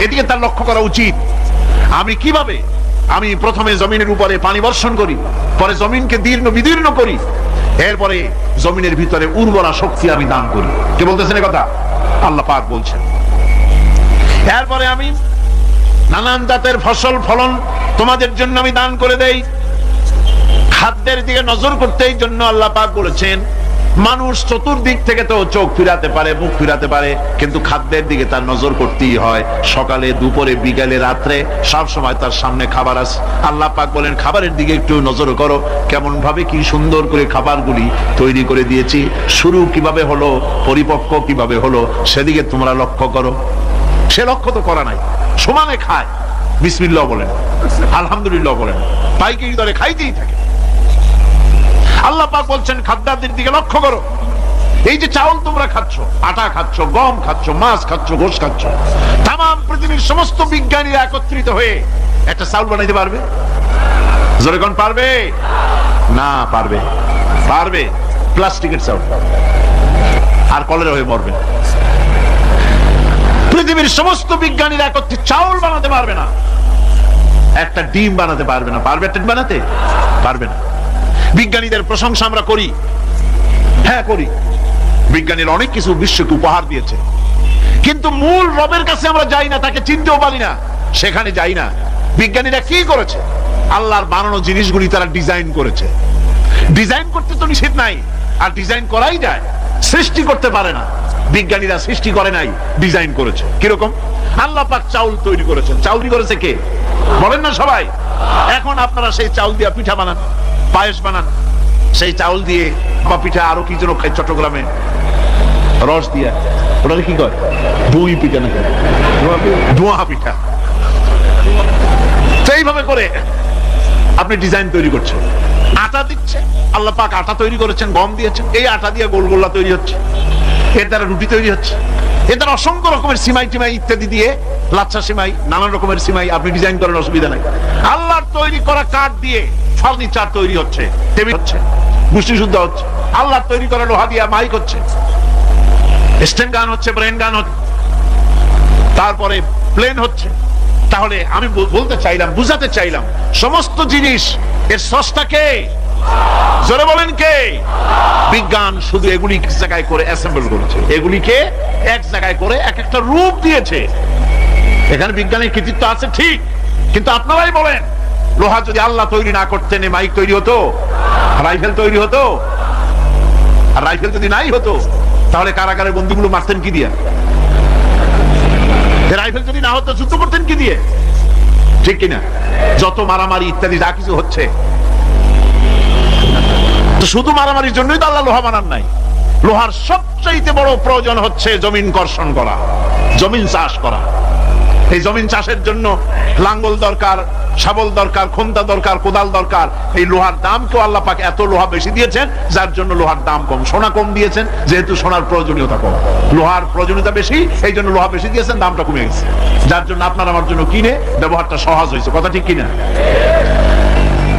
এদিকে তার লক্ষ্য করা উচিত। আমি প্রথমে জমিনের উপরে পানি বর্ষণ করি, পরে জমিনকে দীর্ণ বিদীর্ণ করি, এরপরে জমিনের ভিতরে উর্বরা শক্তি আমি দান করি। কে বলতেছেন এই কথা? আল্লাহ পাক বলছেন। এরপরে আমি নানান জাতের ফসল ফলন তোমাদের জন্য আমি দান করে দেই। খাদ্যের দিকে নজর করতে এই জন্য আল্লাহ পাক বলেছেন, মানুষ চতুর্দিক থেকে তো চোখ ফিরাতে পারে, মুখ ফিরাতে পারে, কিন্তু খাদ্যের দিকে তার নজর করতেই হয়। সকালে, দুপুরে, বিকালে, রাত্রে সব সময় তার সামনে খাবার আছে। আল্লাহ পাক বলেন, খাবারের দিকে একটু নজর করো, কেমন ভাবে কি সুন্দর করে খাবারগুলি তৈরি করে দিয়েছি, শুরু কিভাবে হলো, পরিপক্ক কিভাবে হলো, সেদিকে তোমরা লক্ষ্য করো। সে লক্ষ্য তো করা নাই, সমানে খায়, বিসমিল্লাহ বলেন, আলহামদুলিল্লাহ বলেন, পাইকারি দরে খাইতেই থাকে। আল্লাহ পাক বলছেন, খাদ্যাদির দিকে লক্ষ্য করো। এই যে চাউল তোমরা খাচ্ছ, আটা খাচ্ছ, গম খাচ্ছ, মাছ খাচ্ছ, গোশ খাচ্ছ, তামাম পৃথিবীর সমস্ত বিজ্ঞানীরা একত্রিত হয়ে একটা চাউল বানাইতে পারবে? জোরে কোন পারবে? না পারবে। পারবে প্লাস্টিকের চাউল, আর কলেরা হয়ে মরবে। পৃথিবীর সমস্ত বিজ্ঞানীরা একত্রিত চাউল বানাতে পারবে না, একটা ডিম বানাতে পারবে না। পারবে একটা বানাতে? পারবে না। বিজ্ঞানীদের প্রশংসা আমরা করি, হ্যাঁ করি, বিজ্ঞানীরা অনেক কিছু বিশ্বকে উপহার দিয়েছে, কিন্তু মূল রবের কাছে আমরা যাই না, তাকে চিনতেও পারি না, সেখানে যাই না। বিজ্ঞানীরা কি করেছে? আল্লাহর বানানো জিনিসগুলি তারা ডিজাইন করেছে। ডিজাইন করতে তো নিষেধ নাই, আর ডিজাইন করাই যায়, সৃষ্টি করতে পারে না। বিজ্ঞানীরা সৃষ্টি করে নাই, ডিজাইন করেছে। কিরকম? আল্লাহ পাক চাউল তৈরি করেছেন। চাউল করেছে কে? বলেন না সবাই। এখন আপনারা সেই চাউল দিয়ে পিঠা বানান, পায়েস বানান, সেই চাউল দিয়ে বা পিঠা, আরো কি যেন খাই চট্টগ্রামে রস দিয়া, ওটা কি কয়? দই পিঠা না, ধোঁয়া পিঠা। এইভাবে করে আপনি ডিজাইন তৈরি করছেন। আটা দিচ্ছে, আল্লাহ পাক আটা তৈরি করেছেন, গম দিয়েছেন, এই আটা দিয়ে গোলগোল্লা তৈরি হচ্ছে, এর দ্বারা রুটি তৈরি হচ্ছে, এর দ্বারা অসংখ্য রকমের সিমাই টিমাই ইত্যাদি দিয়ে, লাচ্ছা সিমাই, নানান রকমের সিমাই আপনি ডিজাইন করেন, অসুবিধা নাই। আল্লাহর তৈরি করা কাঠ দিয়ে ফার্নিচার তৈরি হচ্ছে, টেবিল হচ্ছে, মুষ্টি শুদ্ধ হচ্ছে। আল্লাহর তৈরি করা লোহা দিয়ে মাইক হচ্ছে, স্টেন গান হচ্ছে, ব্রেন গান হচ্ছে, তারপরে প্লেন হচ্ছে, তাহলে আমি বলতে চাইলাম, বুঝাতে চাইলাম, সমস্ত জিনিস এর স্রষ্টা কে? জোরে বলেন কে? বিজ্ঞান শুধু এগুলি এক জায়গায় করে অ্যাসেম্বল করেছে, এগুলিকে এক জায়গায় করে এক একটা রূপ দিয়েছে। এখানে বিজ্ঞানের কৃতিত্ব আছে ঠিক, কিন্তু আপনারাই বলেন, লোহা যদি আল্লাহ তৈরি না করতেন মাইক তৈরি হতো, রাইফেল তৈরি হতো? আর রাইফেল যদি নাই হতো তাহলে কারাগারের বন্দীগুলো মারতেন কি দিয়ে? রাইফেল যদি না হতো যুদ্ধ করতেন কি দিয়ে? ঠিক কিনা? যত মারামারি ইত্যাদি যা কিছু হচ্ছে, তো শুধু মারামারির জন্যই তো আল্লাহ লোহা বানান নাই। লোহার সবচাইতে বড় প্রয়োজন হচ্ছে জমিন কর্ষণ করা, জমিন চাষ করা। এই জমিন চাষের জন্য লাঙ্গল দরকার, শাবল দরকার, খন্তা দরকার, কোদাল দরকার। এই লোহার দাম তো আল্লাহ পাক এত লোহা বেশি দিয়েছেন যার জন্য লোহার দাম কম। সোনা কম দিয়েছেন যেহেতু সোনার প্রয়োজনীয়তা কম, লোহার প্রয়োজনীয়তা বেশি, এই জন্য লোহা বেশি দিয়েছেন, দামটা কমে গেছে, যার জন্য আপনার আমার জন্য কিনে ব্যবহারটা সহজ হয়েছে। কথা ঠিক কিনা?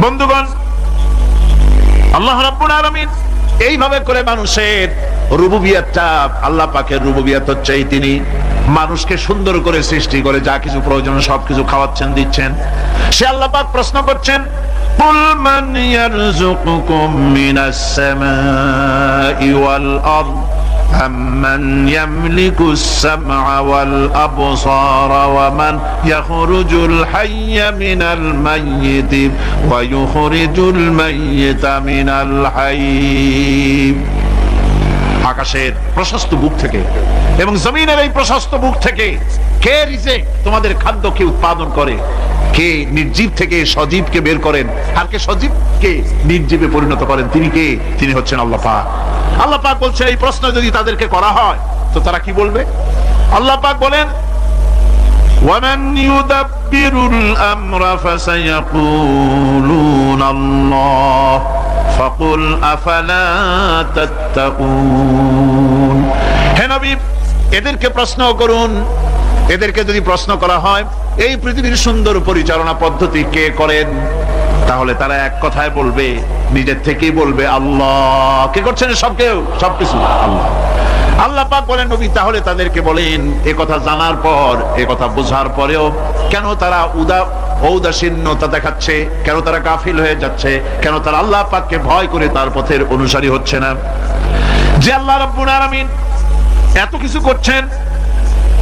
বন্ধুগণ, আল্লাহ রাব্বুল আলামিন এইভাবে করে মানুষের রুবুবিয়তটা, আল্লাহ পাকের রুবুবিয়ত হচ্ছে তিনি মানুষকে সুন্দর করে সৃষ্টি করে যা কিছু প্রয়োজন সবকিছু খাওয়াচ্ছেন, দিচ্ছেন। সে আল্লাহ পাক প্রশ্ন করছেন, কুল মান ইয়ারযুকুকুম মিনাস সামাই ওয়াল আরদ أَمَّنْ يَمْلِكُ السَّمْعَ وَالْأَبْصَارَ وَمَنْ يَخْرُجُ الْحَيَّ مِنَ الْمَيِّتِ وَيُخْرِجُ الْمَيِّتَ مِنَ الْحَيِّ। আকাশের প্রশস্ত বুক থেকে এবং জমিনের এই প্রশস্ত বুক থেকে কে রিজিক, তোমাদের খাদ্য কে উৎপাদন করে? কে নির্জীব থেকে সজীবকে বের করেন, আর কে সজীবকে নির্জীবে পরিণত করেন? তিনি কে? তিনি হচ্ছেন আল্লাহ পাক। আল্লাহ পাক বলছে, এই প্রশ্ন যদি তাদেরকে করা হয় তো তারা কি বলবে? আল্লাহ পাক বলেন, وَمَنْ يُدَبِّرُ الْأَمْرَ فَسَيَقُولُونَ اللَّهُ فَقُلْ أَفَلَا تَتَّقُونَ। হে নবী, এদেরকে প্রশ্ন করুন, এদেরকে যদি প্রশ্ন করা হয় এই পৃথিবীর সুন্দর পরিচালনা পদ্ধতি কে করেন, তাহলে তারা এক কথায় বলবে, নিজের থেকেই বলবে, আল্লাহ। কে করছেন সবকিছু? আল্লাহ। আল্লাহ পাক বলেন, নবী তাহলে তাদেরকে বলেন, এ কথা জানার পর, এ কথা বোঝার পরেও কেন তারা ঔদাসীন্যতা দেখাচ্ছে, কেন তারা গাফিল হয়ে যাচ্ছে, কেন তারা আল্লাহ পাককে ভয় করে তার পথের অনুসারী হচ্ছে না? যে আল্লাহ রাব্বুল আলামিন এত কিছু করছেন,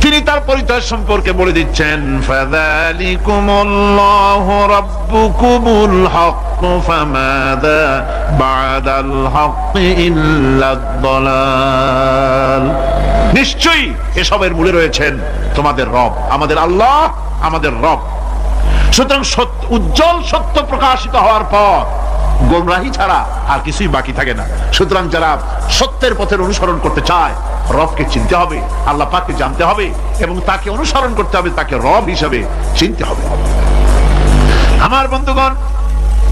তিনি তার পরিচয় সম্পর্কে বলে দিচ্ছেন, ফাযালিকুমুল্লাহু রাব্বুকুমুল হক ফামাযা বা'দাল হক ইল্লাদ দালাল। নিশ্চয়ই এসবের মূলে রয়েছেন তোমাদের রব, আমাদের আল্লাহ, আমাদের রব। সুতরাং উজ্জ্বল সত্য প্রকাশিত হওয়ার পর গোমরাহি ছাড়া আর কিছুই বাকি থাকে না। সুতরাং যারা সত্যের পথের অনুসরণ করতে চায়, রবকে চিনতে হবে, আল্লাহ পাককে জানতে হবে এবং তাকে অনুসরণ করতে হবে, তাকে রব হিসাবে চিনতে হবে। আমার বন্ধুগণ,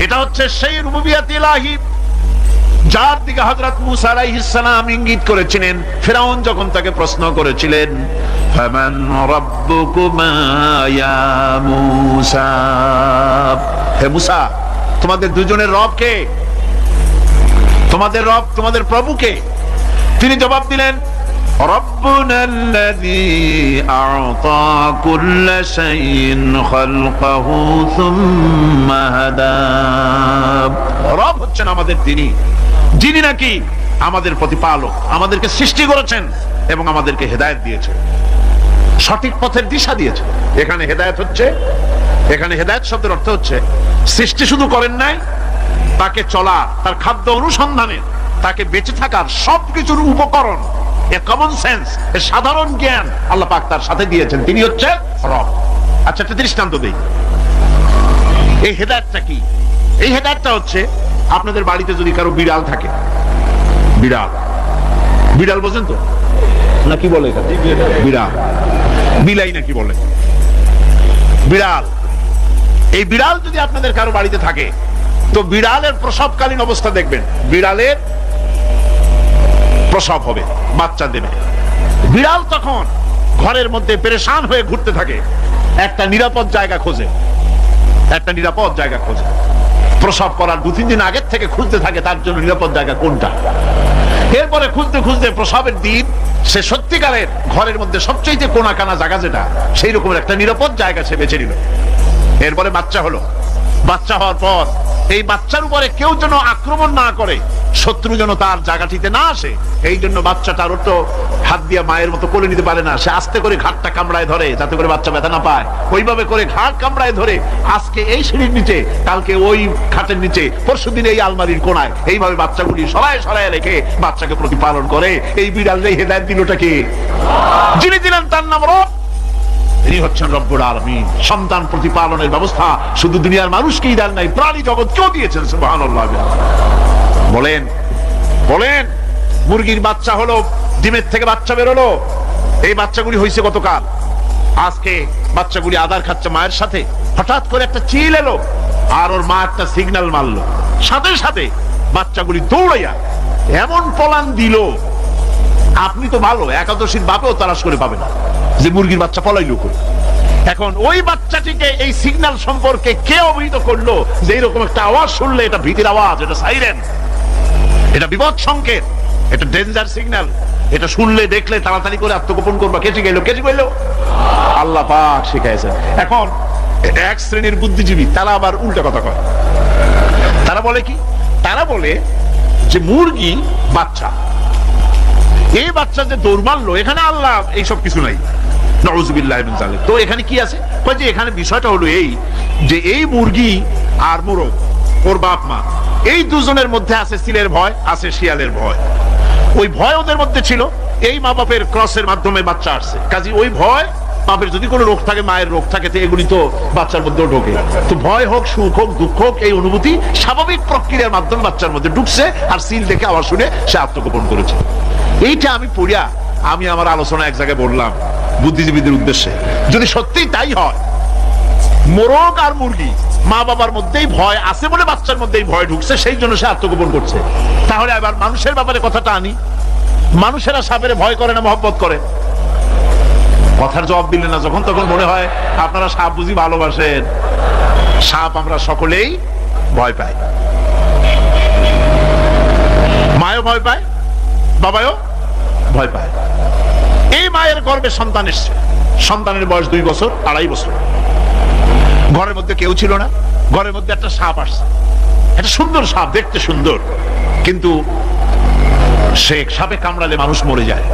এটা হচ্ছে সেই রুবুবিয়ত ইলাহি যার দিকে হযরত মূসা আলাইহিস সালাম ইঙ্গিত করেছিলেন ফিরআউন যখন তাকে প্রশ্ন করেছিলেন, ফামান রাব্বুকুমা ইয়া মূসা। হে মূসা, তোমাদের দুজনের রব কে? তোমাদের রব, তোমাদের প্রভু কে? তিনি জবাব দিলেন, রব্বুনাল্লাযী আ'তা কুল্লা শাইইন খালকাহু সুম্মা হাদা। রব হচ্ছেন আমাদের তিনি, যিনি নাকি আমাদের প্রতিপালক, আমাদেরকে সৃষ্টি করেছেন এবং আমাদেরকে হেদায়েত দিয়েছেন, সঠিক পথের দিশা দিয়েছেন। এখানে হেদায়েত হচ্ছে, এখানে হেদায়েত শব্দের অর্থ হচ্ছে সৃষ্টি শুধু করেন নাই, তাকে চলা, তার খাদ্য অনুসন্ধানের, তাকে বেঁচে থাকার সবকিছুর উপকরণ, এ কমন সেন্স, এ সাধারণ জ্ঞান আল্লাহ পাক তার সাথে দিয়েছেন। তিনি হচ্ছে রব। আচ্ছা, একটা দৃষ্টান্ত দেই। এই হেদায়েতটা কি? এই হেদায়েতটা হচ্ছে, আপনাদের বাড়িতে যদি কারো বিড়াল থাকে, বিড়াল, বিড়াল বোঝেন তো না? কি বলে এখানে? বিড়াল, বিলাই নাকি বলে? বিড়াল। এই বিড়াল যদি আপনাদের কারো বাড়িতে থাকে, তো বিড়ালের প্রসবকালীন অবস্থা দেখবেন, বিড়ালের প্রসব হবে, বাচ্চা দেবে। বিড়াল তখন ঘরের মধ্যে পেরেশান হয়ে ঘুরতে থাকে, একটা নিরাপদ জায়গা খোঁজে, একটা নিরাপদ জায়গা খোঁজে। প্রসব করার 2-3 দিন আগের থেকে খুঁজতে থাকে তার জন্য নিরাপদ জায়গা কোনটা। এরপরে খুঁজতে খুঁজতে প্রসবের দিন সে সত্যিকারের ঘরের মধ্যে সবচেয়ে কোনা কানা জায়গা যেটা, সেই রকমের একটা নিরাপদ জায়গা সে বেছে নিল। এরপরে বাচ্চা হলো। বাচ্চা হওয়ার পর এই বাচ্চার উপরে কেউ যেন আক্রমণ না করে, শত্রু যেন তার জায়গাটিতে না আসে, এই জন্য বাচ্চাটার তো হাত দিয়ে মায়ের মতো কোলে নিতে পারে না, সে আস্তে করে ঘাটটা কামড়ায় ধরে যাতে করে বাচ্চা ব্যথা না পায়। ওইভাবে করে ঘাট কামড়ায় ধরে আজকে এই সিঁড়ির নিচে, কালকে ওই খাটের নিচে, পরশুদিন এই আলমারির কোনায়, এইভাবে বাচ্চাগুলি সরায় সরায় রেখে বাচ্চাকে প্রতিপালন করে। এই বিড়ালটাই হেদায়েত দিলটা কে? যিনি দিলেন তার নাম রব। তিনি হচ্ছেন রব্বুল আলামিন। সন্তান প্রতিপালনের ব্যবস্থা শুধু দুনিয়ার মানুষকেই দেন নাই, প্রাণী জগৎকেও দিয়েছেন। সুবহানাল্লাহ। বলেন বলেন, মুরগির বাচ্চা হলো, ডিমের থেকে বাচ্চা বেরোলো, এই বাচ্চাগুলি হয়েছে গতকাল। আজকে বাচ্চাগুলি আদার খাচ্ছে মায়ের সাথে, হঠাৎ করে একটা চিল এলো আর ওর মা একটা সিগন্যাল মারলো, সাথে সাথে বাচ্চাগুলি দৌড়াইয়া এমন পলান দিল, আপনি তো ভালো একাদশীর বাপেও তালাশ করে পাবে না যে মুরগির বাচ্চা পলাইলো করে। এখন ওই বাচ্চাটিকে এই সিগন্যাল সম্পর্কে কে অবহিত করলো যে এরকম একটা আওয়াজ শুনলে এটা ভীতির আওয়াজ, এটা সাইরেন, এটা বিপদ সংকেত, এটা ডেঞ্জার সিগন্যাল, এটা শুনলে দেখলে তাড়াতাড়ি করে আত্মগোপন করবা। কে শিখাইলো? কে শিখাইলো? আল্লাহ পাক শিখাইছেন। এখন এক শ্রেণীর বুদ্ধিজীবী তারা আবার উল্টা কথা কয়। তারা বলে কি? তারা বলে যে মুরগি বাচ্চা, এই বাচ্চা যে দৌড় মারলো, এখানে আল্লাহ এইসব কিছু নাই, নাউযুবিল্লাহি মিন যালিক। তো এখানে কি আছে? কয় যে এখানে বিষয়টা হলো এই যে এই মুরগি আর মোরগ, ওর বাপ মা, এই দুজনের মধ্যে আছে সিলের ভয়, আছে শিয়ালের ভয়। ওই ভয় ওদের মধ্যে ছিল, এই মা বাপের ক্রসের মাধ্যমে বাচ্চা আসছে, কাজে ওই ভয়, বাপের যদি কোনো রোগ থাকে, মায়ের রোগ থাকে, তো এগুলি তো বাচ্চার মধ্যেও ঢোকে। তো ভয় হোক, সুখ হোক, দুঃখ হোক, এই অনুভূতি স্বাভাবিক প্রক্রিয়ার মাধ্যমে বাচ্চার মধ্যে ঢুকছে, আর সিল দেখে আওয়াজ শুনে সে আত্মগোপন করেছে। এইটা আমি পড়িয়া আমি আমার আলোচনা এক জায়গায় বললাম বুদ্ধিজীবীদের উদ্দেশ্যে, যদি সত্যিই তাই হয়, মোরগ আর মুরগি মা বাবার মধ্যেই ভয় আছে বলে বাচ্চার মধ্যেই ভয় ঢুকছে, সেই জন্য সে আত্মগোপন করছে, তাহলে আবার মানুষের ব্যাপারে কথাটা আনি। মানুষেরা সাপের ভয় করে না মহব্বত করে? কথার জবাব দিলেন না। যখন তখন মনে হয় আপনারা সাপ বুঝি ভালোবাসেন। সাপ আমরা সকলেই ভয় পাই, মায়ও ভয় পায়, বাবাও ভয় পায়। এই মায়ের গর্ভে সন্তান এসছে, সন্তানের বয়স 2 বছর, 2.5 বছর। ঘরের মধ্যে কেউ ছিল না, ঘরের মধ্যে একটা সাপ আসছে, একটা সুন্দর সাপ, দেখতে সুন্দর, কিন্তু সে সাপে কামড়ালে মানুষ মরে যায়।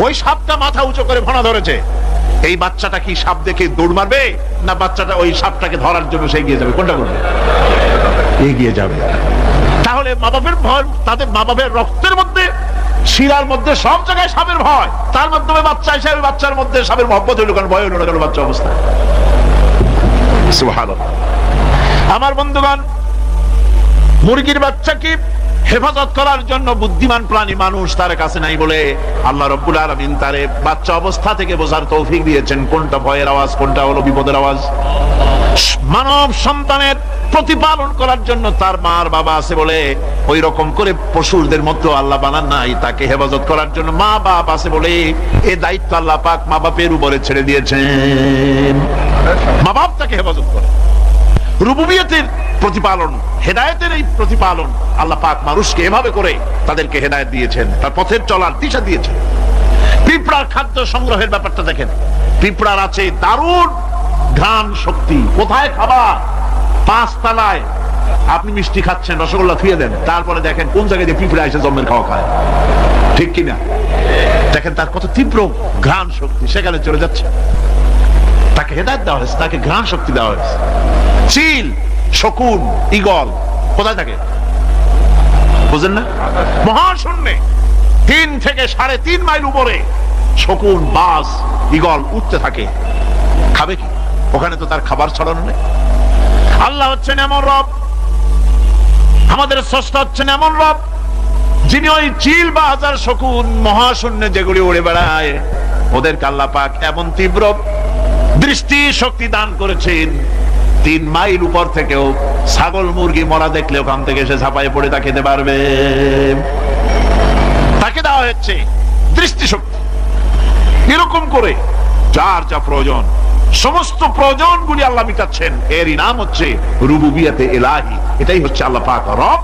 ওই সাপটা মাথা উঁচু করে ভনা ধরেছে। এই বাচ্চাটা কি সাপ দেখে দৌড় মারবে, না বাচ্চাটা ওই সাপটাকে ধরার জন্য সে এগিয়ে যাবে? কোনটা করবে? এগিয়ে যাবে। তাহলে মা বাপের ভয়, তাদের মা বাপের রক্তের মধ্যে, শিরার মধ্যে, সব জায়গায় সাপের ভয়, তার মাধ্যমে বাচ্চা হিসাবে বাচ্চার মধ্যে সাপের মহব্বত হইল, কারণ ভয় হইল না কেন বাচ্চা অবস্থা। সুবহানাল্লাহ। আমার বন্ধুগণ, মুরগির বাচ্চাকে হেফাজত করার জন্য বুদ্ধিমান প্রাণী মানুষ তার কাছে নাই বলে আল্লাহ রাব্বুল আলামিন তারে বাচ্চা অবস্থা থেকে বোঝার তৌফিক দিয়েছেন কোনটা ভয়ের আওয়াজ, কোনটা হলো বিপদের আওয়াজ। মানব সন্তানের প্রতিপালন করার জন্য তার মার বাবা আছে বলে ওই রকম করে পশুদের মতো আল্লাহ বানান নাই, তাকে হেফাজত করার জন্য মা বাপ আছে বলে এই দায়িত্ব আল্লাহ পাক মা বাপের উপরে ছেড়ে দিয়েছেন। মা বাপ তাকে হেফাজত করে। রুবুবিয়তের প্রতিপালন, হেদায়েতের এই প্রতিপালন আল্লাহ পাক মানুষকে এভাবে করে তাদেরকে হেদায়েত দিয়েছেন, তার পথের চলার দিশা দিয়েছেন। পিঁপড়ার খাদ্য সংগ্রহের ব্যাপারটা দেখেন। পিঁপড়ার আছে দারুণ ঘ্রাণ শক্তি। কোথায় খাবার? 5 তলায় আপনি মিষ্টি খাচ্ছেন, রসগোল্লা থুয়ে দেন, তারপরে দেখেন কোন জায়গায় যে পিঁপড়া এসে জন্মের খাওয়া খায়, ঠিক কিনা? দেখেন তার কত তীব্র ঘ্রাণ শক্তি, সেখানে চলে যাচ্ছে। তাকে হেদায়েত দেওয়া হয়েছে, তাকে ঘ্রাণ শক্তি দেওয়া হয়েছে। চিল, শকুন, ঈগল কোথায় থাকে বুঝেন না? মহাশূন্যে 3 থেকে 3.5 মাইল উপরে শকুন, বাজ, ঈগল উঠতে থাকে। খাবে কি? ওখানে তো তার খাবার ছড়ানো নেই। আল্লাহ হচ্ছেন এমন রব, আমাদের স্রষ্টা হচ্ছেন এমন রব, যিনি ওই চিল বা হাজার শকুন মহাশূন্যে যেগুলি উড়ে বেড়ায়, ওদেরকে আল্লাহ পাক এমন তীব্র দৃষ্টি শক্তি দান করেছেন, 3 মাইল উপর থেকেও ছাগল মুরগি মরা দেখলে ওখান থেকে সে ঝাঁপায়ে পড়ে তা খেতে পারবে। তাকে দেওয়া হচ্ছে দৃষ্টিশক্তি। এরকম করে যার যা প্রয়োজন, সমস্ত প্রয়োজনগুলি আল্লাহ মিটাচ্ছেন। এরই নাম হচ্ছে রুবুবিয়তে ইলাহি। এটাই হচ্ছে আল্লাহ পাক রব,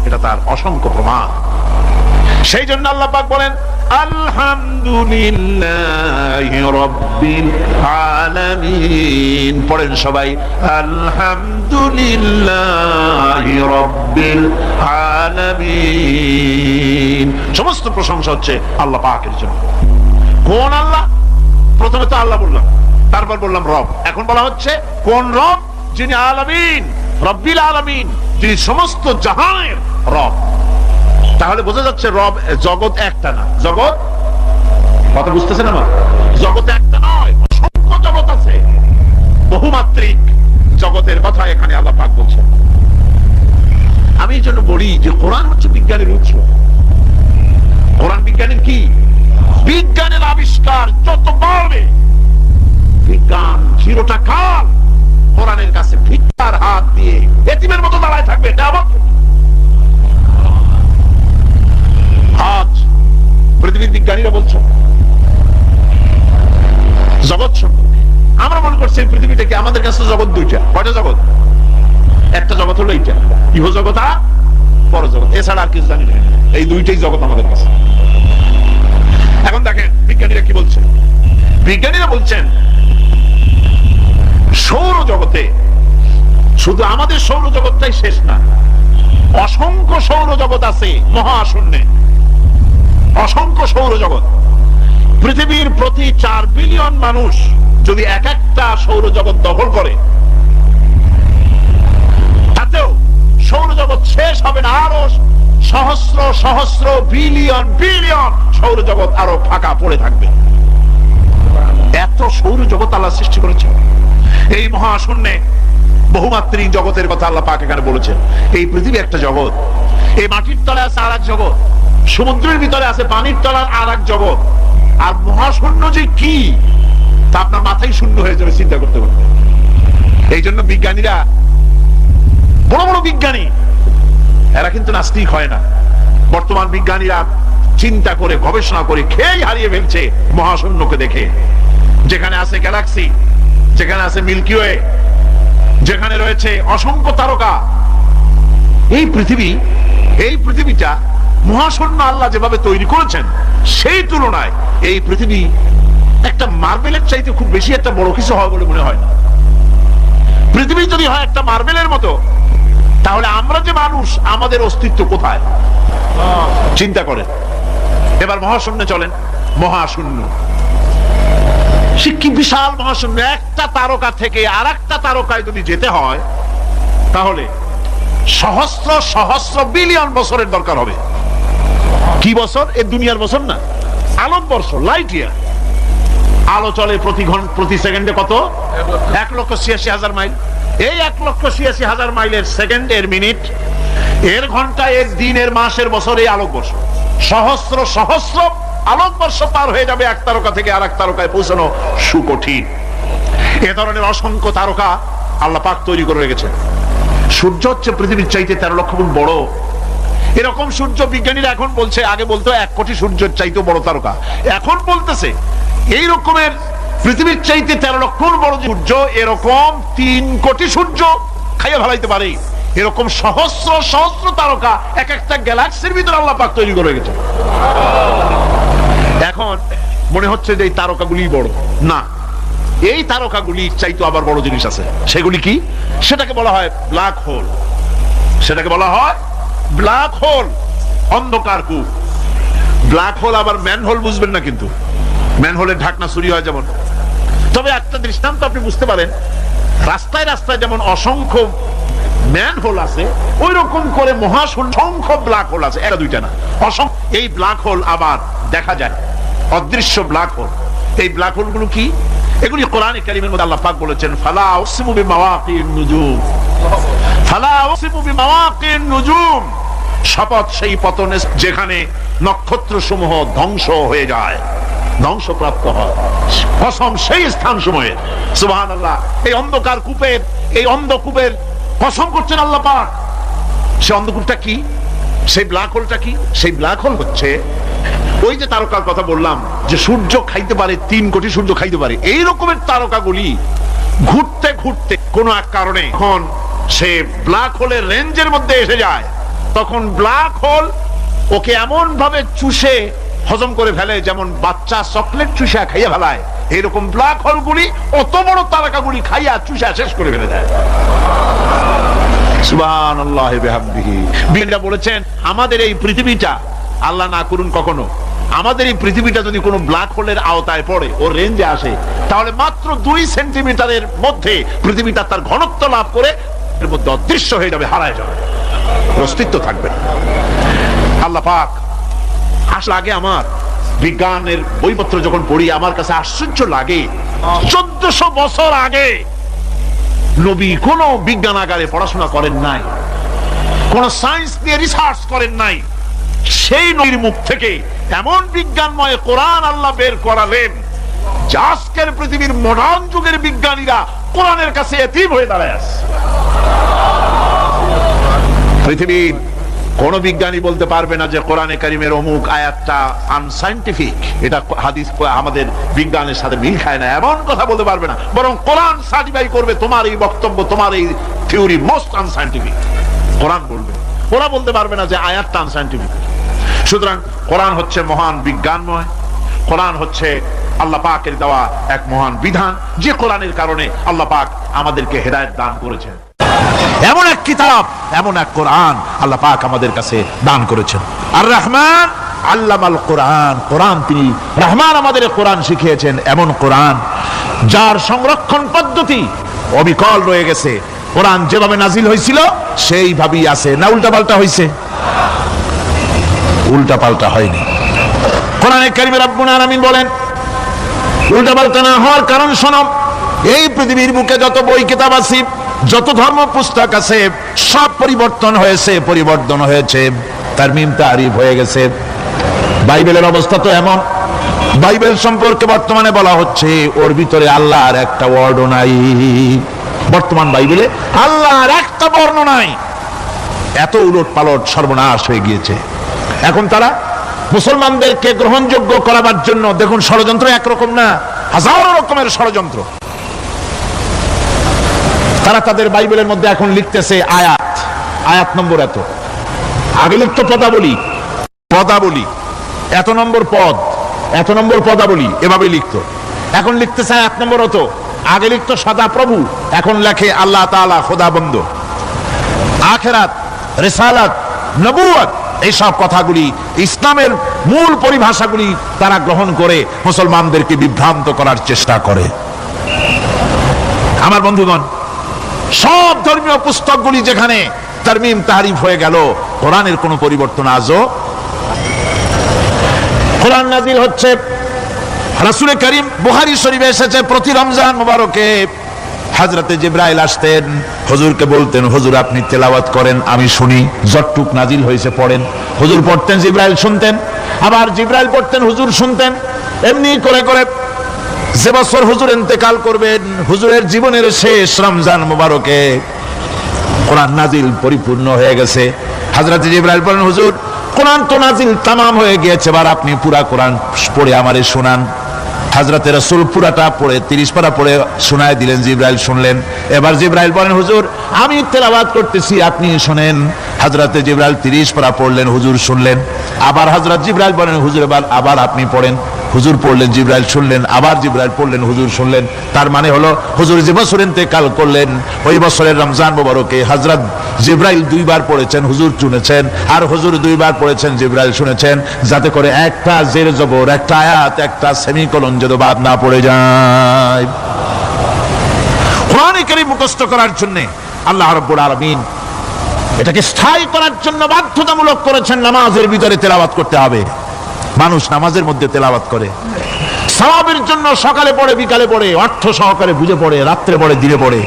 এটা তার অসংখ্য প্রমাণ। সেই জন্য আল্লাহ পাক বলেন আলহামদুলিল্লাহি রাব্বিল আলামিন। পড়েন সবাই, আলহামদুলিল্লাহি রাব্বিল আলামিন। সমস্ত প্রশংসা হচ্ছে আল্লাহ পাকের জন্য। কোন আল্লাহ? প্রথমে তো আল্লাহ বললাম, তারপর বললাম রব। এখন বলা হচ্ছে কোন রব? যিনি আলামিন, রব্বিল আলামিন, যিনি সমস্ত জাহানের রব। তাহলে বোঝা যাচ্ছে রব, জগৎ একটা না। জগৎ, কথা বুঝতেছেন আমার? জগৎ একটা নয়, অসংখ্য জগৎ আছে। বহুমাত্রিক জগতের কথা এখানে আল্লাহ পাক বলছেন। আমি এই জন্য বলি যে কোরআন হচ্ছে বিজ্ঞানের উৎস। কোরআন বিজ্ঞানের কি? বিজ্ঞানের আবিষ্কার যত বাড়বে, বিজ্ঞান চিরটা কাল কোরআনের কাছে ভিক্ষার হাত দিয়ে এতিমের মতো দাঁড়ায় থাকবে। এটা আবার আজ পৃথিবীর বিজ্ঞানীরা বলছে জগৎ সম্পর্কে। আমরা মনে করছি পৃথিবীটাকে, আমাদের কাছে জগৎ দুইটা। কয়টা জগৎ? একটা জগৎ হলো এইটা, ইহ জগৎ আর পরজগৎ, এছাড়া আর কিছু জানি না। এই দুইটাই জগৎ আমাদের কাছে। এখন দেখেন বিজ্ঞানীরা কি বলছেন। বিজ্ঞানীরা বলছেন সৌরজগতে শুধু আমাদের সৌরজগৎটাই শেষ না, অসংখ্য সৌরজগৎ আছে মহাশূন্যে। অসংখ্য সৌরজগৎ। পৃথিবীর প্রতি 4 বিলিয়ন মানুষ যদি এক একটা সৌরজগৎ দখল করে, তাতেও সৌরজগৎ শেষ হবে না। আরো সহস্র সহস্র বিলিয়ন বিলিয়ন সৌরজগৎ আরো ফাঁকা পড়ে থাকবে। এত সৌরজগৎ আল্লাহ সৃষ্টি করেছে। এই মহাশূন্যে বহুমাত্রিক জগতের কথা আল্লাহ পাক এখানে বলেছেন। এই পৃথিবী একটা জগৎ। এই মাটির তলায় আছে আর এক জগৎ, সমুদ্রের ভিতরে আছে পানির তলার আর এক জগৎ। আর মহাশূন্য যে কি তা আপনার মাথায় শূন্য হয়ে যাবে চিন্তা করতে করতে। এই জন্য বিজ্ঞানীরা, বড় বড় বিজ্ঞানী, এরা কিন্তু নাস্তিক হয় না। বর্তমান বিজ্ঞানীরা চিন্তা করে গবেষণা করে খেয়াল হারিয়ে ফেলছে মহাশূন্যকে দেখে। যেখানে আছে গ্যালাক্সি, যেখানে আছে মিল্কি ওয়ে, যেখানে রয়েছে অসংখ্য তারকা। এই পৃথিবীটা মহাশূন্য আল্লাহ যেভাবে তৈরি করেছেন, সেই তুলনায় এই পৃথিবী একটা মার্বেলের চাইতে খুব বেশি একটা বড় কিছু হয় বলে মনে হয় না। পৃথিবী যদি হয় একটা মার্বেলের মতো, তাহলে আমরা যে মানুষ, আমাদের অস্তিত্ব কোথায়? চিন্তা করেন। এবার মহাশূন্যে চলেন। মহাশূন্য সে কি বিশাল মহাশূন্য। একটা তারকা থেকে আর একটা তারকায় যদি যেতে হয়, তাহলে সহস্র সহস্র বিলিয়ন বছরের দরকার হবে। কি বছর? এ দুনিয়ার বছর না, আলোকবর্ষ, লাইট ইয়ার। আলো চলে প্রতি সেকেন্ডে কত? 1,86,000 মাইল। এই 1,86,000 মাইলের সেকেন্ড, এর মিনিট, এর ঘন্টা, এর দিন, এর মাস, এর বছর, এই আলোকবর্ষ। সহস্র সহস্র আলোকবর্ষ পার হয়ে যাবে এক তারকা থেকে আর এক তারকায় পৌঁছানো সুকঠিন। এ ধরনের অসংখ্য তারকা আল্লাহ পাক তৈরি করে রেখেছেন। সূর্য হচ্ছে পৃথিবীর চাইতে 13 লক্ষ গুণ বড়। এরকম সূর্য বিজ্ঞানীরা এখন বলছে, আগে বলতো 1 কোটি সূর্যের চাইতে বড় তারকা, এখন বলতেছে এই রকমের পৃথিবীর চাইতে 13 লক্ষ গুণ বড় সূর্য, এরকম 3 কোটি সূর্য খাইয়ে ফেলাইতে পারে। এরকম সহস্র সহস্র তারকা এক একটা গ্যালাক্সির ভিতরে আল্লাহ পাক তৈরি করে রেখেছেন। এখন মনে হচ্ছে যে এই তারকাগুলি বড় না, এই তারকাগুলি চাইতে আবার বড় জিনিস আছে। সেগুলি কি? সেটাকে বলা হয় ব্ল্যাক হোল। সেটাকে বলা হয় ব্ল্যাক হোল, অন্ধকার কূপ। ব্ল্যাক হোল আবার ম্যান হোল বুঝবেন না, কিন্তু ম্যান হোলের ঢাকনা চুরি হয় যেমন। তবে একটা দৃষ্টান্ত আপনি বুঝতে পারেন, রাস্তায় রাস্তায় যেমন অসংখ্য ম্যান হোল আছে, ওই রকম করে মহাশূন্য অসংখ্য ব্ল্যাক হোল আছে, একটা দুইটা না, অসংখ্য। এই ব্ল্যাক হোল আবার দেখা যায়, অদৃশ্য ব্ল্যাক হোল। এই ব্ল্যাক হোল গুলো কি? এগুলি কোরআনে কারীমের মধ্যে আল্লাহ পাক বলেছেন, ফালা উকসিমু বিমাওয়াকিন নুজুম, ফালা উকসিমু বিমাওয়াকিন নুজুম। শপথ সেই পতনে যেখানে নক্ষত্র সমূহ ধ্বংস হয়ে যায়, ধ্বংসপ্রাপ্ত হয়। কসম সেই স্থান সময়ে। সুবহানাল্লাহ। এই অন্ধকার কূপের, এই অন্ধকূপের কসম করছেন আল্লাহ পাক। সেই অন্ধকূপটা কি? সেই ব্ল্যাক হোলটা কি? সেই ব্ল্যাক হোল হচ্ছে ওই যে তারকার কথা বললাম, যে সূর্য খাইতে পারে, 3 কোটি সূর্য খাইতে পারে, এই রকমের তারকাগুলি ঘুরতে ঘুরতে কোন এক কারণে যখন সে ব্ল্যাক হোলের রেঞ্জের মধ্যে এসে যায়, তখন ব্ল্যাক হোল ওকে এমন ভাবে চুষে হজম করে ফেলে, যেমন বাচ্চা চকলেট চুষা খাইয়া ফেলায়, এরকম ব্ল্যাক হোলগুলি অত বড় তারকাগুলি খাইয়া চুষা শেষ করে ফেলে দেয়। সুবহানাল্লাহি বিহামদিহি। বিজ্ঞানীরা বলেছেন আমাদের এই পৃথিবীটা, আল্লাহ না করুন কখনো, আমাদের এই পৃথিবীটা যদি কোনো ব্ল্যাক হোলের আওতায় পড়ে, ওর রেঞ্জে আসে, তাহলে মাত্র 2 সেন্টিমিটারের মধ্যে পৃথিবীটা তার ঘনত্ব লাভ করে এর মধ্যে অদৃশ্য হয়ে যাবে, হারায় যাবে, অস্তিত্ব থাকবে না। আল্লাহ পাক আসলে আগে আমার বিজ্ঞানের বইপত্র যখন পড়ি আমার কাছে আশ্চর্য লাগে, 1400 বছর আগে নবী কোন বিজ্ঞানাগারে পড়াশোনা করেন নাই, কোন সায়েন্স নিয়ে রিসার্চ করেন নাই, সেই নবীর মুখ থেকে এমন বিজ্ঞানময় কোরআন আল্লাহ বের করালেন যে আজকের পৃথিবীর মডার্ন যুগের বিজ্ঞানীরা কোরআনের কাছে এতিম হয়ে দাঁড়ায় আছে। পৃথিবীর কোন বিজ্ঞানী বলতে পারবে না যে কোরআনে কারিমের অমুক আয়াতটা আনসাইন্টিফিক, এটা হাদিস আমাদের বিজ্ঞানের সাথে মিল খায় না, এমন কথা বলতে পারবে না। বরং কোরআন সার্টিফাই করবে তোমার এই বক্তব্য, তোমার এই থিওরি মোস্ট আনসাইন্টিফিক, কোরআন বলবে। ওরা বলতে পারবে না যে আয়াতটা আনসাইন্টিফিক। সুতরাং কোরআন হচ্ছে মহান বিজ্ঞানময়, কোরআন হচ্ছে আল্লাহ পাকের দেওয়া এক মহান বিধান, যে কোরআনের কারণে আল্লাহ পাক আমাদেরকে হেদায়েত দান করেছেন। এমন এক কিতাব, এমন এক কোরআন আল্লাহ পাক আমাদের কাছে দান করেছেন। আর রহমান আল্লামাল কোরআন, কোরআন তিনি রহমান আমাদের কোরআন শিখিয়েছেন, এমন কোরআন যার সংরক্ষণ পদ্ধতি অবিকল রয়ে গেছে। কোরআন যেভাবে নাজিল হয়েছিল সেইভাবেই আছে, না উল্টা পাল্টা হয়েছে? উল্টা পাল্টা হয়নি। কোরআনে কারিমে রব্বুল আলামিন বলেন উল্টা পাল্টা না হওয়ার কারণ শোনো, এই পৃথিবীর বুকে যত বই কিতাব আছে, যত ধর্ম পুস্তক আছে, সব পরিবর্তন হয়েছে, পরিবর্তন হয়েছে, তারমিম তারিফ হয়ে গেছে। বাইবেলের অবস্থা তো এমন, বাইবেল সম্পর্কে বর্তমানে বলা হচ্ছে ওর ভিতরে আল্লাহর একটা ওয়ার্ড নাই। বর্তমান বাইবেলে আল্লাহর একটা বর্ণ নাই। এত উলট পালট সর্বনাশ হয়ে গিয়েছে। এখন তারা মুসলমানদেরকে গ্রহণযোগ্য করাবার জন্য দেখুন, ষড়যন্ত্র একরকম না, হাজারো রকমের ষড়যন্ত্র। তারা তাদের বাইবেলের মধ্যে এখন লিখতেছে আয়াত, আয়াত নম্বর এত, আগে লিখত পদাবলী, পদাবলী এত নম্বর পদ, এত নম্বর পদাবলী, এভাবে লিখতো। এখন লিখতেছে আয়াত নম্বর অত, আগে লিখতো সদা প্রভু, এখন লেখে আল্লাহ তাআলা, খোদাবন্দ, আখিরাত, রিসালাত, নবুয়ত। এইসব কথাগুলি ইসলামের মূল পরিভাষাগুলি তারা গ্রহণ করে মুসলমানদেরকে বিভ্রান্ত করার চেষ্টা করে। আমার বন্ধুগণ, সব ধর্মীয় পুস্তকগুলি যেখানে তারমিম তারিফ হয়ে গেল, কোরআনের কোনো পরিবর্তন আজও। কোরআন নাজিল হচ্ছে, রাসূল করিম বুখারী শরীফে এসেছে, প্রতি রমজান মুবারকে হযরতে জিবরাইল আসতেন, হুজুরকে বলতেন হুজুর আপনি তেলাওয়াত করেন, আমি শুনি, যতটুক নাজিল হয়েছে পড়েন। হুজুর পড়তেন, জিবরাইল শুনতেন, আবার জিবরাইল পড়তেন, হুজুর শুনতেন। এমনি করে করে যে বছর হুজুর ইন্তেকাল করবেন, হুজুরের জীবনের শেষ রমজান মুবারকে কোরআন নাজিল পরিপূর্ণ হয়ে গেছে। হযরত জিবরাইল বলেন হুজুর কোরআন তো নাজিল তামাম হয়ে গিয়েছে, এবার আপনি পুরা কোরআন পড়ে আমারে শোনান। হযরত রাসূল পুরাটা পড়ে 30 পারা পড়ে শোনায় দিলেন, জিবরাইল শুনলেন। এবার জিবরাইল বলেন হুজুর আমি তেলাওয়াত করতেছি, আপনি শুনেন। হযরত জিবরাইল 30 পারা পড়লেন, হুজুর শুনলেন। আবার হযরত জিবরাইল বলেন হুজুর এবার আবার আপনি পড়েন, হুজুর পড়লেন, জিবরাইল শুনলেন, আবার জিবরাইল পড়লেন, হুজুর শুনলেন। তার মানে হলো হুজুর যে বছর ইন্তেকাল করলেন ওই বছরের রমজান মুবারকে হযরত জিবরাইল 2 বার পড়েছেন, হুজুর শুনেছেন, আর হুজুর 2 বার পড়েছেন, জিবরাইল শুনেছেন, যাতে করে একটা জের জবর, একটা আয়াত, একটা সেমিকোলন যেন বাদ না পড়ে যায়। কোরআন কারীম মুখস্থ করার জন্য আল্লাহ রাব্বুল আলামিন এটাকে স্থায়ী করার জন্য বাধ্যতামূলক করেছেন, নামাজের ভিতরে তেলাওয়াত করতে হবে। মানুষ নামাজের মধ্যে তেলাওয়াত করে সওয়াবের জন্য, সকালে পড়ে, বিকালে পড়ে, অর্থ সহকারে বুঝে পড়ে, রাত্রে পড়ে, দিনে পড়ে।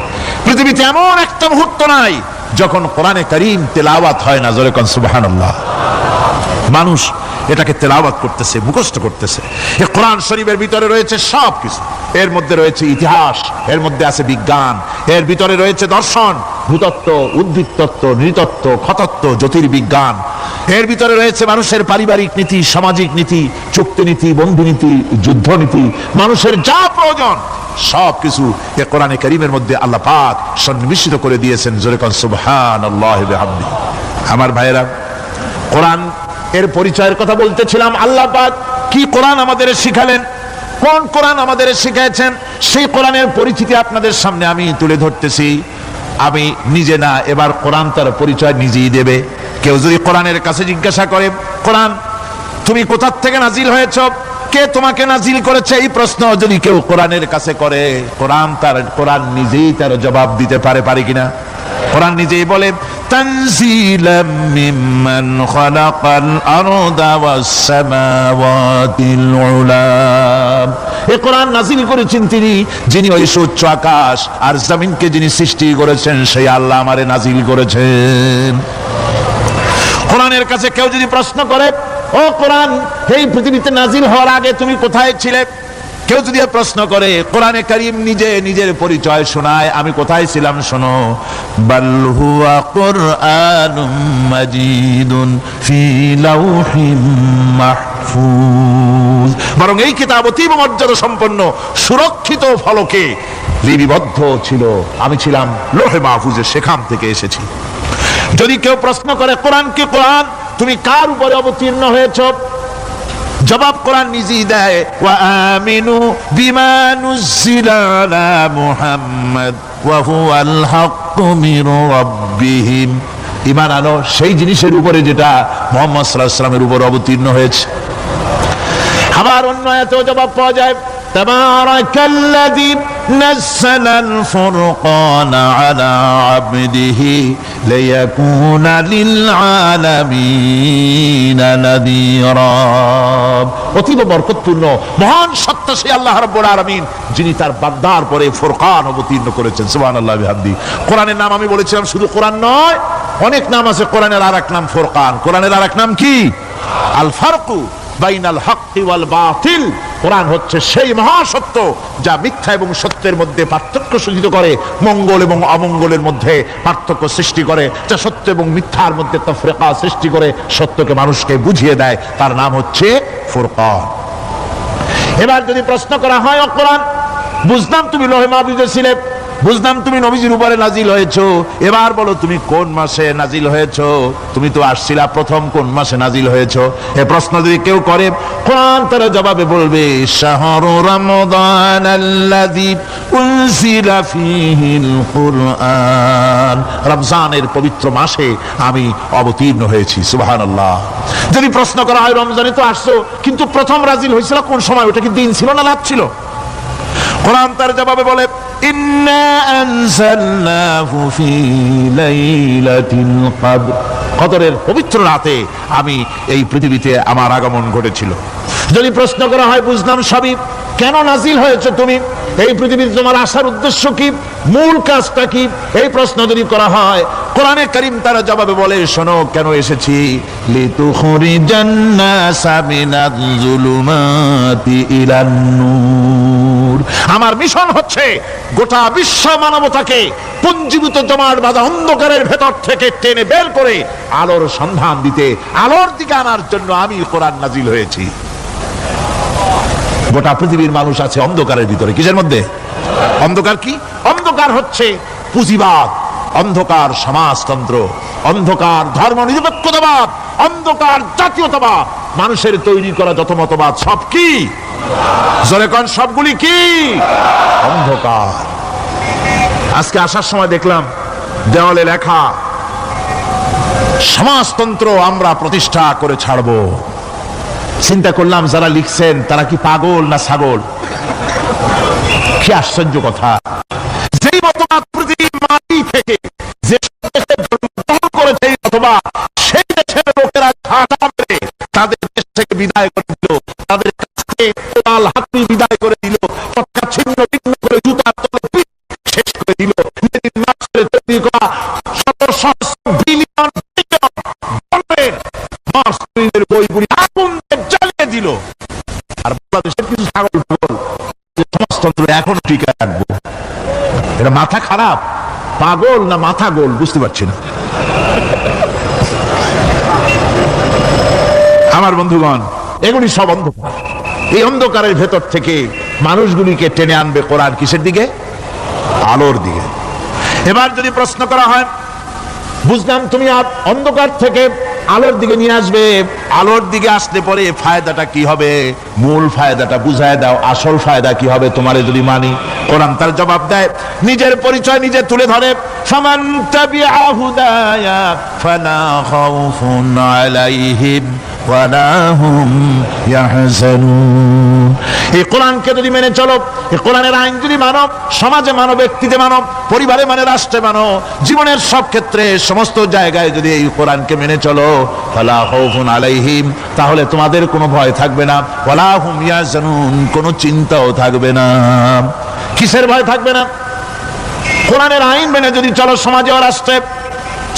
পৃথিবীতে এমন একটা মুহূর্ত নাই যখন কোরআনে কারীম তেলাওয়াত হয় না। জোরে কোন সুবহানাল্লাহ। মানুষ এটাকে তেলাওয়াত করতেছে, মুখস্থ করতেছে। এই কোরআন শরীফের ভিতরে রয়েছে সব কিছু। এর মধ্যে রয়েছে ইতিহাস, এর মধ্যে আছে বিজ্ঞান, এর ভিতরে রয়েছে দর্শন, ভূতত্ত্ব, উদ্ভিদ তত্ত্ব, নৃতত্ত্ব, খতত্ত্ব, জ্যোতির্বিজ্ঞান। এর ভিতরে রয়েছে মানুষের পারিবারিক নীতি, সামাজিক নীতি, চুক্তিনীতি, বন্ধুনীতি, যুদ্ধনীতি, মানুষের যা প্রয়োজন সবকিছু এই কোরআনে কারীমের মধ্যে আল্লাহ পাক সন্নিবেশিত করে দিয়েছেন। জোরে কোন সুবহানাল্লাহি ওয়া বিহামদিহি। আমার ভাইয়েরা, কোরআন এর পরিচয়ের কথা বলতেছিলাম। আল্লাহ পাক কি কোরআন আমাদের শিখালেন, কোন কোরআন আমাদের শিখাইছেন, সেই কোরআনের পরিচিতি আপনাদের সামনে আমি তুলে ধরতেছি। আমি নিজে না, এবার কোরআন তার পরিচয় নিজেই দেবে। কেউ যদি কোরআনের কাছে জিজ্ঞাসা করে, কোরআন তুমি কোথা থেকে নাজিল হয়েছ, কে তোমাকে নাজিল করেছে, এই প্রশ্ন যদি কেউ কোরআনের কাছে করে, কোরআন নিজেই তার জবাব দিতে পারে কিনা? কোরআন নিজেই বলে, তানজিলাম মিম্মান খালাকাল আরদা ওয়াস সামাওয়াতিল উলা। এই কোরআন নাজিল করেছেন তিনি, যিনি ওই উচ্চ আকাশ আর জমিনকে যিনি সৃষ্টি করেছেন, সেই আল্লাহ আমারে নাজিল করেছেন। কোরআনের কাছে কেউ যদি প্রশ্ন করে, ও কোরআন, এই পৃথিবীতে নাজিল হওয়ার আগে তুমি কোথায় ছিলে? কেউ যদি প্রশ্ন করে, কোরআনে কারীম নিজে নিজের পরিচয় শোনায়, আমি কোথায় ছিলাম শোনো। বাল হুয়া কুরআনুম মাজিদুন ফি লাউহিম মাহফুজ। বরং এই কিতাব অতীব মর্যাদা সম্পন্ন, সুরক্ষিত ফলকে লিপিবদ্ধ ছিল, আমি ছিলাম লৌহে মাহফুজে, সেখান থেকে এসেছি। যদি কেউ প্রশ্ন করে, কোরআন কি কোরআন, তুমি কার উপরে অবতীর্ণ হয়েছ? জবাব কোরআন নিজেই দেয়, ওয়া আমিনু বিমা নুজিলা আলা মুহাম্মাদ ওয়া হুয়াল হাক্কু মির রাব্বিহিম। ঈমান আনো সেই জিনিসের উপরে যেটা মুহাম্মদ সাল্লাল্লাহু আলাইহি ওয়াসাল্লামের উপর অবতীর্ণ হয়েছে। আবার অন্য আয়াতেও জবাব পাওয়া যায়, তাবারাকাল্লাযী নাযালাল ফুরকানা আলা আবদিহি লিয়াকুনা লিল আলামিনা নাযীরা। অতীব বরকতপূর্ণ মহান সত্তা সেই আল্লাহ রাব্বুল আলামিন, যিনি তার বান্দার পরে ফুরকান অবতীর্ণ করেছেন। সুবহানাল্লাহি ওয়া বিহামদিহি। কোরআনের নাম আমি বলেছিলাম শুধু কোরআন নয়, অনেক নাম আছে কোরআনের। আরেক নাম ফুরকান। কোরআনের আরেক নাম কি? আল ফারকু বাইনাল হক্কি ওয়াল বাতিল। কোরআন হচ্ছে সেই মহাসত্য যা মিথ্যা এবং সত্যের মধ্যে পার্থক্য সূচিত করে, মঙ্গল এবং অমঙ্গলের মধ্যে পার্থক্য সৃষ্টি করে, যা সত্য এবং মিথ্যার মধ্যে তাফরিকা সৃষ্টি করে, সত্যকে মানুষকে বুঝিয়ে দেয়, তার নাম হচ্ছে ফুরকান। এবার যদি প্রশ্ন করা হয়, ও কোরআন, বুঝলাম তুমি লৌহে মাহফুজে ছিলে, বুঝলাম তুমি নবীজির উপরে নাজিল হয়েছো, এবার বলো তুমি কোন মাসে নাজিল হয়েছো? তুমি তো আসছিলা প্রথম, কোন মাসে নাজিল হয়েছো? এ প্রশ্ন যদি কেউ করে, কোরআন তার জবাবে বলবে, শাহরু রমাদানাল্লাযী উনজিলা ফীহিল কুরআন। রমজানের পবিত্র মাসে আমি অবতীর্ণ হয়েছি। সুবহানাল্লাহ। যদি প্রশ্ন করা হয়, রমজানে তো আসছো, কিন্তু প্রথম নাজিল হয়েছিল কোন সময়? ওটা কি দিন ছিল না রাত ছিল? কোরআন তার জবাবে বলে, ইন্না আনজালনাহু ফি লাইলাতিল কদর। কদরের পবিত্র রাতে আমি এই পৃথিবীতে আমার আগমন ঘটেছিল। যদি প্রশ্ন করা হয়, বুঝলাম সবই, কেন নাজিল হয়েছে তুমি? এই পৃথিবীতে তোমার আসার উদ্দেশ্য কি? মূল কাজটা কি? এই প্রশ্ন যদি করা হয়, কোরআনে কারীম তার জবাবে বলে, শোনো কেন এসেছি। লিতুখরিজান নাসা মিনাজ যুলুমাতি ইলান নূর। আমার মিশন হচ্ছে গোটা বিশ্ব মানবতাকে পুঞ্জীভূত জমাট বাঁধা অন্ধকারের ভেতর থেকে টেনে বের করে আলোর সন্ধান দিতে, আলোর দিকে আনার জন্য আমি কোরআন নাজিল হয়েছি। গোটা পৃথিবীর মানুষ আছে অন্ধকারের ভিতরে। কিসের মধ্যে? অন্ধকার কি? অন্ধকার হচ্ছে পুঁজিবাদ, অন্ধকার সমাজতন্ত্র, অন্ধকার ধর্ম নিরপেক্ষতাবাদ, অন্ধকার জাতীয়তাবাদ। মানুষের তৈরি করা যত মতবাদ সব কি? জোরে কোন, সবগুলি কি? অন্ধকার। আজকে আসার সময় দেখলাম দেওয়ালে লেখা, সমাজতন্ত্র আমরা প্রতিষ্ঠা করে ছাড়বো। চিন্তা করলাম, যারা লিখছেন তারা কি পাগল না ছাগল? কি আশ্চর্য কথা! যেই মতবাদ পৃথিবীর মাটি থেকে যে দেশে জন্মগ্রহণ করেছে, অথবা সেই দেশের লোকেরা ঝাঁটা মেরে তাদের দেশ থেকে বিদায় করে দিল, তাদের কাছে কোদাল হাতি বিদায় করে দিল, পতাকা ছিন্ন ভিন্ন করে জুতার তলে পিঠ শেষ করে দিল। তৈরি করা শত সহস্র বিলিয়ন বইগুলি আগুন জ্বালিয়ে দিল। আর বাংলাদেশের কিছু ছাগল সমাজতন্ত্র এখন টিকে রাখবো। এটা মাথা খারাপ, পাগল না মাথা গোল বুঝতে পারছি না। আমার বন্ধুগণ, এগুলি সব অন্ধকার। এই অন্ধকারের ভেতর থেকে মানুষগুলিকে টেনে আনবে কোরআন। কিসের দিকে? আলোর দিকে। এবার যদি প্রশ্ন করা হয়, বুঝলাম তুমি অন্ধকার থেকে আলোর দিকে নিয়ে আসবে, আলোর দিকে আসলে পরে ফায়দাটা কি হবে, মূল ফায়দাটা বুঝায় দাও, আসল ফায়দা কি হবে তোমারে যদি মানি। কোরআন তার জবাব দেয়, নিজের পরিচয় নিজে তুলে ধরে, ফামান তাবিআ হুদায়া ফালা খাউফুন আলাইহিম ওয়ালা হুম ইয়াহজানুন। এই কোরআনকে যদি মেনে চলো, এই কোরআনের আইন যদি মানো, সমাজে মানো, ব্যক্তিতে মানো, পরিবারে মানে, রাষ্ট্রে মানো, জীবনের সব ক্ষেত্রে সমস্ত জায়গায় যদি এই কোরআনকে মেনে চলো, ফালা খাউফুন আলাইহিম, তাহলে তোমাদের কোনো ভয় থাকবে না, ওয়ালা হুম ইয়াহজানুন, কোনো চিন্তাও থাকবে না। কিসের ভয় থাকবে না? কোরআনের আইন মেনে যদি চলো সমাজে ও রাষ্ট্রে,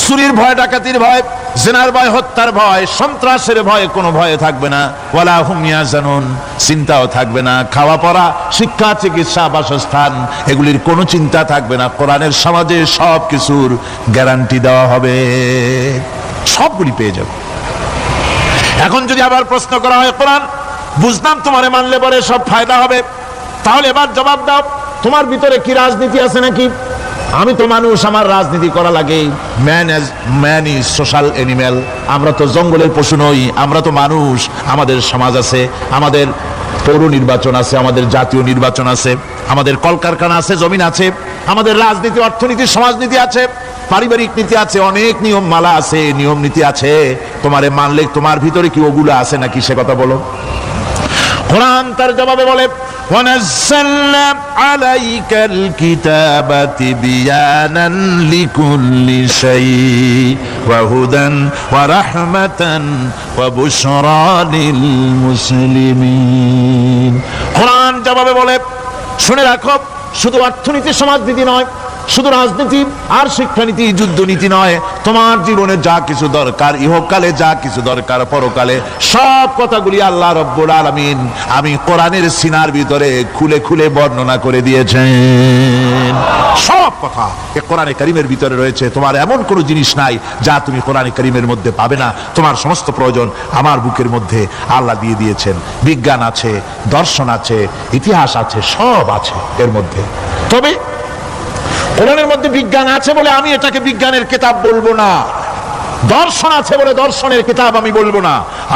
চুরির ভয়, ডাকাতির ভয়, জিনার ভয়, হত্যার ভয়, সন্ত্রাসের ভয়, কোনো ভয় থাকবে না। ওয়ালা হুম ইয়াহজানুন, চিন্তাও থাকবে না। খাওয়া পড়া, শিক্ষা, চিকিৎসা, বাসস্থান, এগুলির কোনো চিন্তা থাকবে না। কোরআনের সমাজে সব কিছুর গ্যারান্টি দেওয়া হবে, সবগুলি পেয়ে যাবে। এখন যদি আবার প্রশ্ন করা হয়, কোরআন বুঝলাম তোমারে মানলে পরে সব ফায়দা হবে, তাহলে এবার জবাব দাও, তোমার ভিতরে কি রাজনীতি আছে নাকি? আমি তো মানুষ, আমার রাজনীতি করা লাগে। ম্যান ইজ সোশ্যাল অ্যানিম্যাল, আমরা তো জঙ্গলের পশু নই, আমরা তো মানুষ। আমাদের সমাজ আছে, আমাদের পৌর নির্বাচন আছে, আমাদের জাতীয় নির্বাচন আছে, আমাদের কলকারখানা আছে, জমিন আছে, আমাদের রাজনীতি, অর্থনীতি, সমাজনীতি আছে, পারিবারিক নীতি আছে, অনেক নিয়ম মালা আছে, নিয়ম নীতি আছে। তোমারে মানলে তোমার ভিতরে কি ওগুলো আছে নাকি সে কথা বলো। কোরআন তার জবাবে বলে, وَنَزَّلْنَا عَلَيْكَ الْكِتَابَ تِبْيَانًا لِكُلِّ شَيْءٍ وَهُدًى وَرَحْمَةً وَبُشْرَى لِلْمُسْلِمِينَ। কোরআন জবাবে বলে, শুনে রাখো, শুধু অর্থনীতি, সমাজনীতি নয়, শুধু রাজনীতি আর শিক্ষানীতি, যুদ্ধনীতি নয়, তোমার জীবনে যা কিছু দরকার, ইহকালে যা কিছু দরকার, পরকালে, সব কথাগুলি আল্লাহ রব্বুল আলামিন আমি কোরআনের সিনার ভিতরে খুলে খুলে বর্ণনা করে দিয়েছেন। সব কথা এই কোরআনে কারীমের ভিতরে রয়েছে। তোমার এমন কোনো জিনিস নাই যা তুমি কোরআনে কারীমের মধ্যে পাবে না। তোমার সমস্ত প্রয়োজন আমার বুকের মধ্যে আল্লাহ দিয়ে দিয়েছেন। বিজ্ঞান আছে, দর্শন আছে, ইতিহাস আছে, সব আছে এর মধ্যে। তবে কোরআনের মধ্যে বিজ্ঞান আছে বলে আমি এটাকে বিজ্ঞানের কিতাব বলবো না, দর্শন আছে বলে দর্শনের কিতাব আমি বলবো না,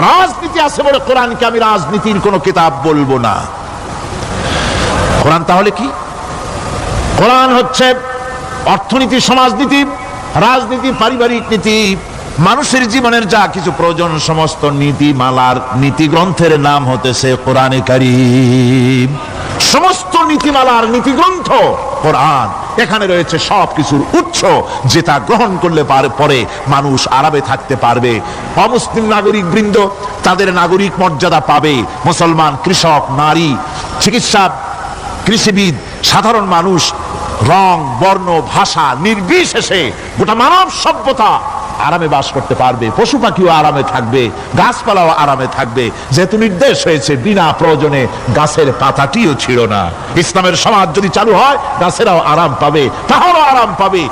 রাজনীতি আছে বলে কোরআনকে আমি রাজনীতির কোনো কিতাব বলবো না। কোরআন তাহলে কি? কোরআন হচ্ছে অর্থনীতি, সমাজনীতি, রাজনীতি, পারিবারিক নীতি, মানুষের জীবনের যা কিছু প্রয়োজন, সমস্ত নীতিমালার নীতি গ্রন্থের নাম হতেছে কোরআনে কারীম। সমস্ত নীতিমালার নীতি গ্রন্থ কোরআন। এখানে রয়েছে সব কিছুর উৎস, যেটা গ্রহণ করলে পরে মানুষ আরামে থাকতে পারবে। অমুসলিম নাগরিক বৃন্দ তাদের নাগরিক মর্যাদা পাবে। মুসলমান, কৃষক, নারী, চিকিৎসা, কৃষিবিদ, সাধারণ মানুষ, রং, বর্ণ, ভাষা নির্বিশেষে গোটা মানব সভ্যতা আরামে বাস করতে পারবে। পশু পাখিও আরামে থাকবে, গাছপালাও আরামে থাকবে, যেহেতু নির্দেশ হয়েছে বিনা প্রয়োজনে গাছের পাতাটিও ছিঁড়ো না। ইসলামের সমাজ যদি চালু হয়, গাছেরাও আরাম পাবে, তাহারও আরাম পাবে।